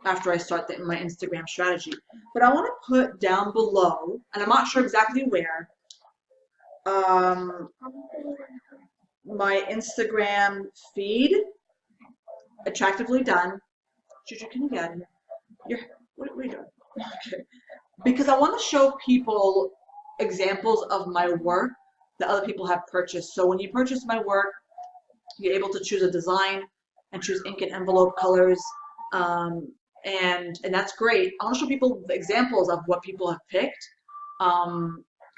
after I start my Instagram strategy. But I want to put down below, and I'm not sure exactly where, my Instagram feed, attractively done. Juju, can you get out of here? What are you doing? Okay. Because I want to show people examples of my work that other people have purchased. So when you purchase my work, you're able to choose a design and choose ink and envelope colors. And that's great. I want to show people the examples of what people have picked.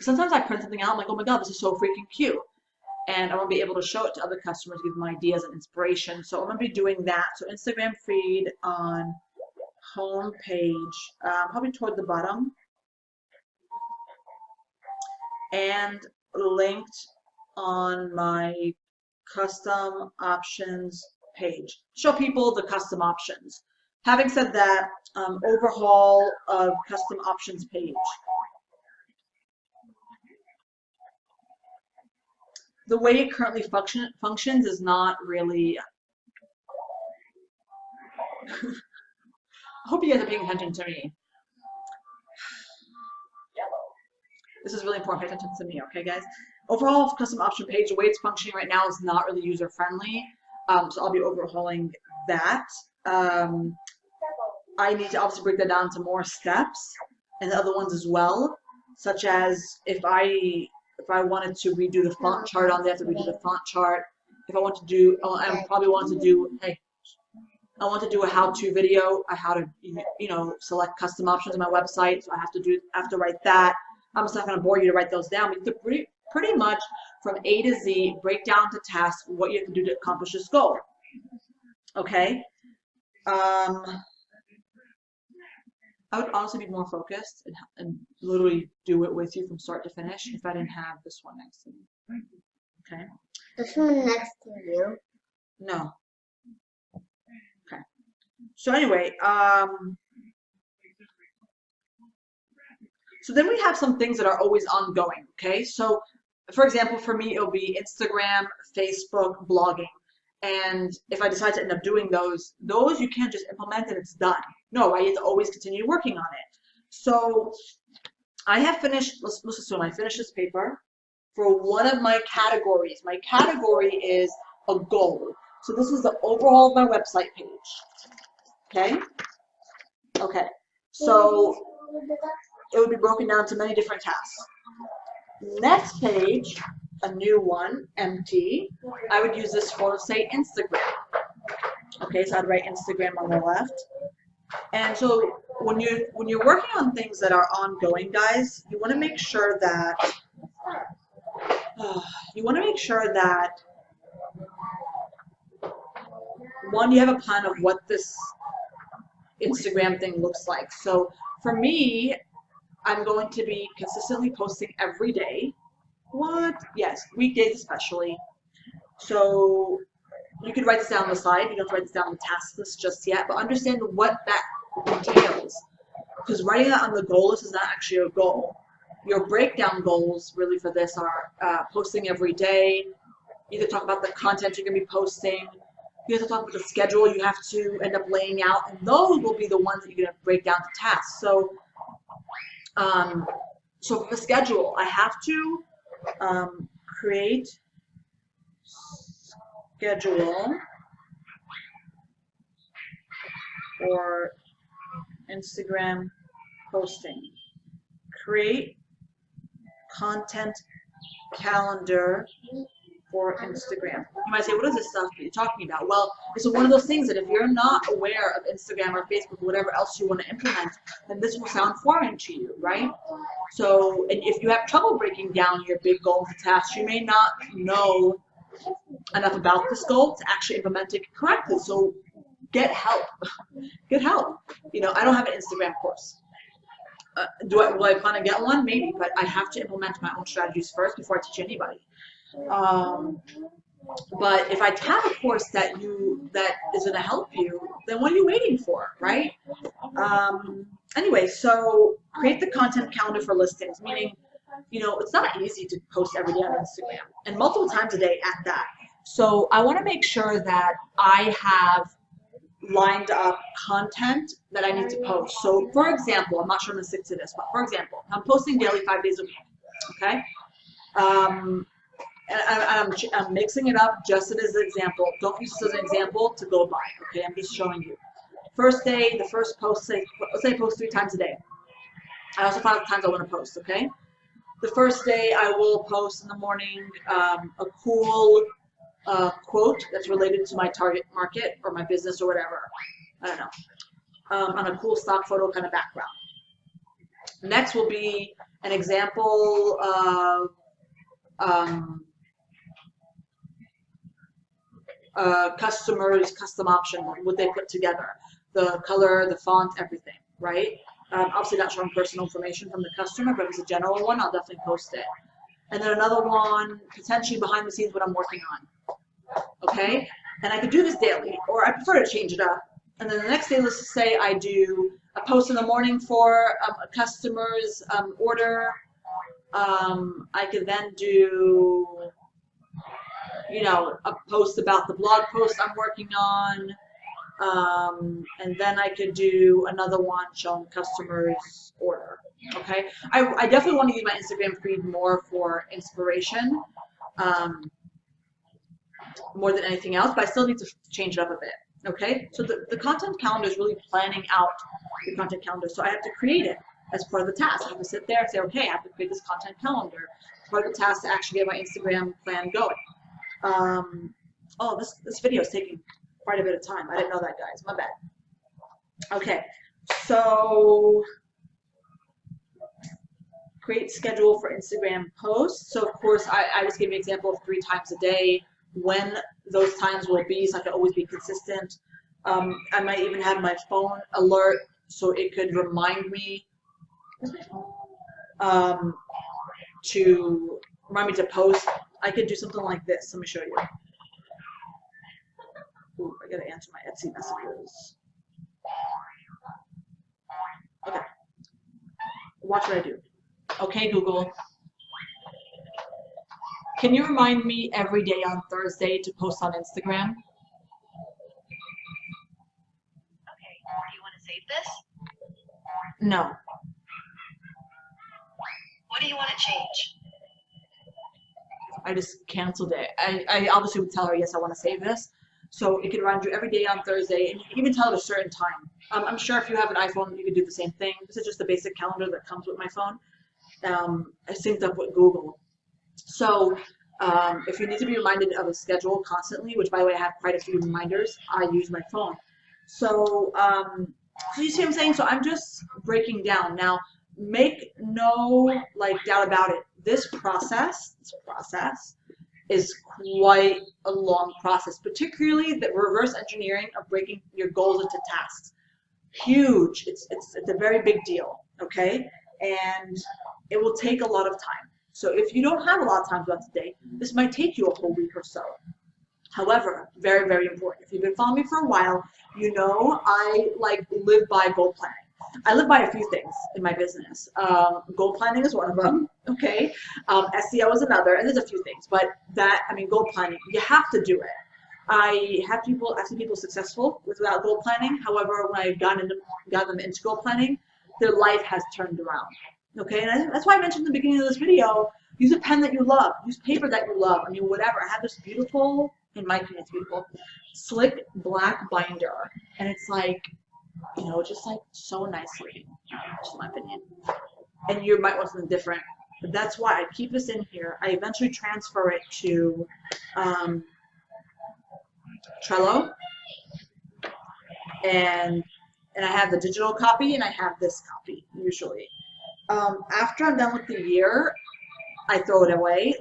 Sometimes I print something out, I'm like, oh my God, this is so freaking cute. And I want to be able to show it to other customers, give them ideas and inspiration. So I'm going to be doing that. So Instagram feed on home page, probably toward the bottom. And linked on my custom options page. Show people the custom options. Having said that, overhaul of custom options page. The way it currently functions is not really. I hope you guys are paying attention to me. This is really important. Pay attention to me, okay, guys? Overall, custom option page, the way it's functioning right now is not really user friendly. So I'll be overhauling that. I need to obviously break that down to more steps and the other ones as well, such as if I wanted to redo the font chart on there, I have to redo the font chart. If I want to do, I probably want to do, hey, I want to do a how-to video on how to, select custom options on my website. So I have to write that. I'm just not going to bore you to write those down. But pretty much from A to Z, break down to tasks what you have to do to accomplish this goal. Okay. I would honestly be more focused and literally do it with you from start to finish if I didn't have this one next to me. Okay. This one next to you? No. Okay. So anyway, so then we have some things that are always ongoing, okay? So, for example, for me, it'll be Instagram, Facebook, blogging. And if I decide to end up doing those you can't just implement and it's done. No, I have to always continue working on it. So I have finished, let's assume I finished this paper for one of my categories. My category is a goal. So this is the overall of my website page. Okay? Okay. So it would be broken down to many different tasks. Next page, a new one, empty. I would use this for, say, Instagram. Okay, so I'd write Instagram on the left. And so when you're working on things that are ongoing, guys, you want to make sure that one, you have a plan of what this Instagram thing looks like. So for me, I'm going to be consistently posting every day. What? Yes, weekdays especially. So you could write this down on the side. You don't have to write this down on the task list just yet, but understand what that entails. Because writing that on the goal list is not actually a goal. Your breakdown goals really for this are posting every day. You either talk about the content you're going to be posting. You have to talk about the schedule you have to end up laying out, and those will be the ones that you're going to break down to tasks. So, so for the schedule, I have to create schedule for Instagram posting. Create content calendar for Instagram. You might say, what is this stuff you're talking about? Well, it's one of those things that if you're not aware of Instagram or Facebook or whatever else you want to implement, then this will sound foreign to you, right? So, and if you have trouble breaking down your big goals and tasks, you may not know enough about this goal to actually implement it correctly. So get help. Get help. You know, I don't have an Instagram course. Will I plan to get one? Maybe, but I have to implement my own strategies first before I teach anybody. But if I have a course that is going to help you, then what are you waiting for, right? Anyway, so create the content calendar for listings, meaning, it's not easy to post every day on Instagram and multiple times a day at that. So I want to make sure that I have lined up content that I need to post. So for example, I'm not sure I'm going to stick to this, but for example, I'm posting daily 5 days a week, okay? And I'm mixing it up just as an example. Don't use this as an example to go by, okay? I'm just showing you. First day, the first post, let's say I post 3 times a day. I also find the times I want to post, okay? The first day I will post in the morning a cool quote that's related to my target market or my business or whatever. I don't know. On a cool stock photo kind of background. Next will be an example of customers' custom option, what they put together, the color, the font, everything, right? Obviously not showing personal information from the customer, but if it's a general one, I'll definitely post it. And then another one, potentially behind the scenes, what I'm working on, okay? And I could do this daily, or I prefer to change it up. And then the next day, let's just say I do a post in the morning for a customer's order. I could then do, a post about the blog post I'm working on. And then I could do another one showing customers' order. Okay, I definitely want to use my Instagram feed more for inspiration, more than anything else, but I still need to change it up a bit. Okay, so the content calendar is really planning out the content calendar. So I have to create it as part of the task. I have to sit there and say, okay, I have to create this content calendar. Part of the task to actually get my Instagram plan going. Oh, this video is taking quite a bit of time. I didn't know that, guys. My bad. Okay, so create schedule for Instagram posts. So of course, I just gave you an example of 3 times a day. When those times will be, so I can always be consistent. I might even have my phone alert so it could remind me to post. I could do something like this. Let me show you. Ooh, I gotta answer my Etsy messages. Okay. Watch what I do. Okay, Google. Can you remind me every day on Thursday to post on Instagram? Okay, do you want to save this? No. What do you want to change? I just canceled it. I obviously would tell her, yes, I want to save this. So it can remind you every day on Thursday, and you can even tell it a certain time. I'm sure if you have an iPhone, you can do the same thing. This is just the basic calendar that comes with my phone. I synced up with Google. So if you need to be reminded of a schedule constantly, which by the way, I have quite a few reminders, I use my phone. So, so you see what I'm saying? So I'm just breaking down. Now, make no doubt about it. This process is quite a long process, particularly the reverse engineering of breaking your goals into tasks. Huge. It's a very big deal, okay? And it will take a lot of time. So if you don't have a lot of time throughout the day, this might take you a whole week or so. However, very, very important. If you've been following me for a while, you know I live by goal planning. I live by a few things in my business. Goal planning is one of them, okay? SEO is another, and there's a few things. But goal planning, you have to do it. I've seen people successful without goal planning. However, when I've got them into goal planning, their life has turned around. Okay, and that's why I mentioned in the beginning of this video, use a pen that you love, use paper that you love. Whatever. I have this beautiful, in my opinion, it's beautiful, slick black binder, and it's just so nicely, just in my opinion. And you might want something different, but that's why I keep this in here. I eventually transfer it to Trello, and I have the digital copy and I have this copy usually. After I'm done with the year, I throw it away.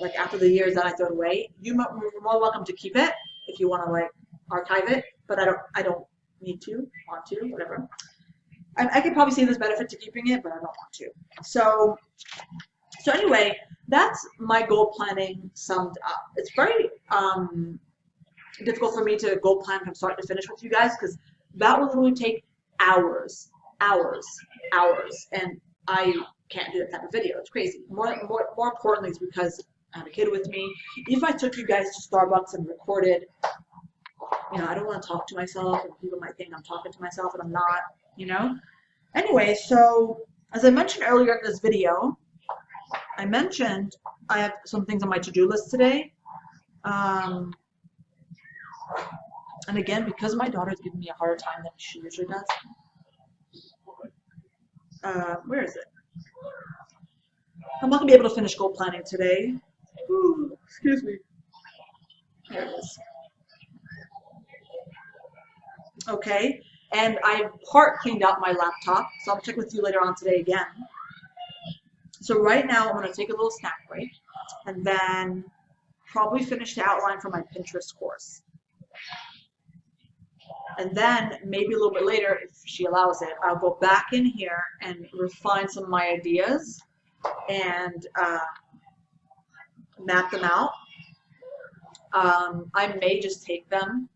Like after the year is done, I throw it away. You're more welcome to keep it if you want to archive it, but I don't need to, want to, whatever. I could probably see this benefit to keeping it, but I don't want to. So anyway, that's my goal planning summed up. It's very difficult for me to goal plan from start to finish with you guys because that will literally take hours, and I can't do that type of video. It's crazy. More importantly, it's because I have a kid with me. If I took you guys to Starbucks and recorded, you know, I don't want to talk to myself, and people might think I'm talking to myself, and I'm not, you know. Anyway, so as I mentioned earlier in this video, I mentioned I have some things on my to-do list today. And again, because my daughter's giving me a harder time than she usually does. Where is it? I'm not going to be able to finish goal planning today. Ooh, excuse me. There it is. Okay, and I part cleaned out my laptop, so I'll check with you later on today again. So right now I'm going to take a little snack break and then probably finish the outline for my Pinterest course. And then maybe a little bit later, if she allows it, I'll go back in here and refine some of my ideas and map them out. I may just take them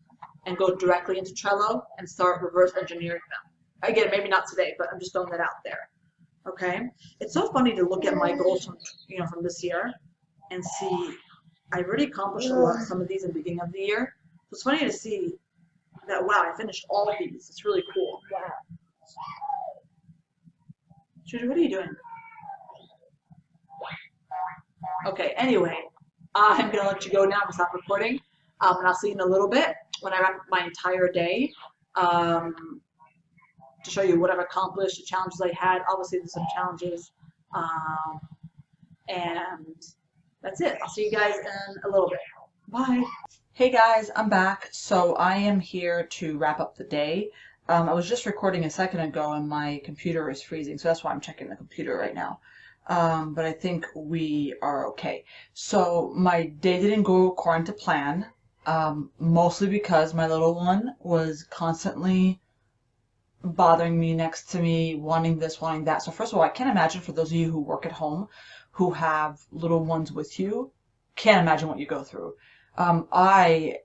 and go directly into Trello and start reverse engineering them. Again, maybe not today, but I'm just throwing that out there. Okay, it's so funny to look at my goals from from this year and see I've already accomplished a lot of some of these in the beginning of the year. It's funny to see that, wow, I finished all of these. It's really cool. Wow. Judy, what are you doing? Okay, anyway, I'm going to let you go now and stop recording. And I'll see you in a little bit when I wrap up my entire day to show you what I've accomplished, the challenges I had. Obviously, there's some challenges. And that's it. I'll see you guys in a little bit. Bye. Hey guys, I'm back. So I am here to wrap up the day. I was just recording a second ago and my computer is freezing, so that's why I'm checking the computer right now. But I think we are okay. So my day didn't go according to plan, mostly because my little one was constantly bothering me, next to me, wanting this, wanting that. So first of all, I can't imagine, for those of you who work at home, who have little ones with you, can't imagine what you go through. I,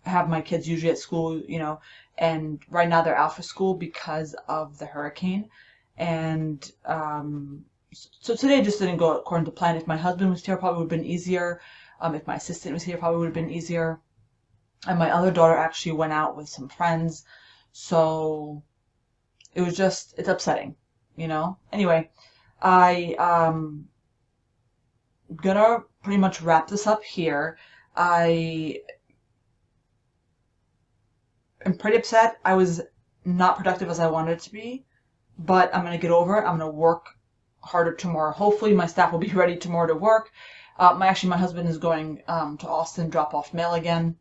have my kids usually at school, and right now they're out for school because of the hurricane. And so today just didn't go according to plan. If my husband was here, probably would have been easier. If my assistant was here, probably would have been easier. And my other daughter actually went out with some friends. So it was just, it's upsetting, Anyway, I'm gonna pretty much wrap this up here. I am pretty upset. I was not productive as I wanted to be, but I'm gonna get over it. I'm gonna work harder tomorrow. Hopefully my staff will be ready tomorrow to work. My husband is going to Austin, drop off mail again.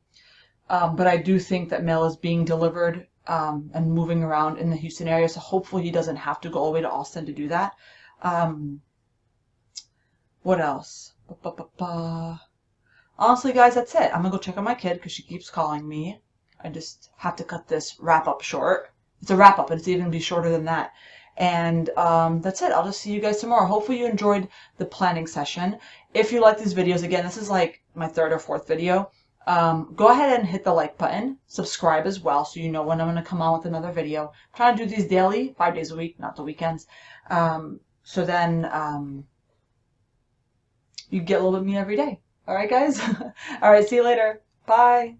But I do think that mail is being delivered and moving around in the Houston area, so hopefully he doesn't have to go all the way to Austin to do that. What else? Honestly, guys, that's it. I'm gonna go check on my kid because she keeps calling me. I just have to cut this wrap up short. It's a wrap up, and it's even gonna be shorter than that. And that's it. I'll just see you guys tomorrow. Hopefully you enjoyed the planning session. If you like these videos, again, this is like my third or fourth video. Go ahead and hit the like button, subscribe as well, so you know when I'm going to come on with another video. I'm trying to do these daily, 5 days a week, not the weekends. So then you get a little bit of me every day. All right, guys? All right, see you later. Bye.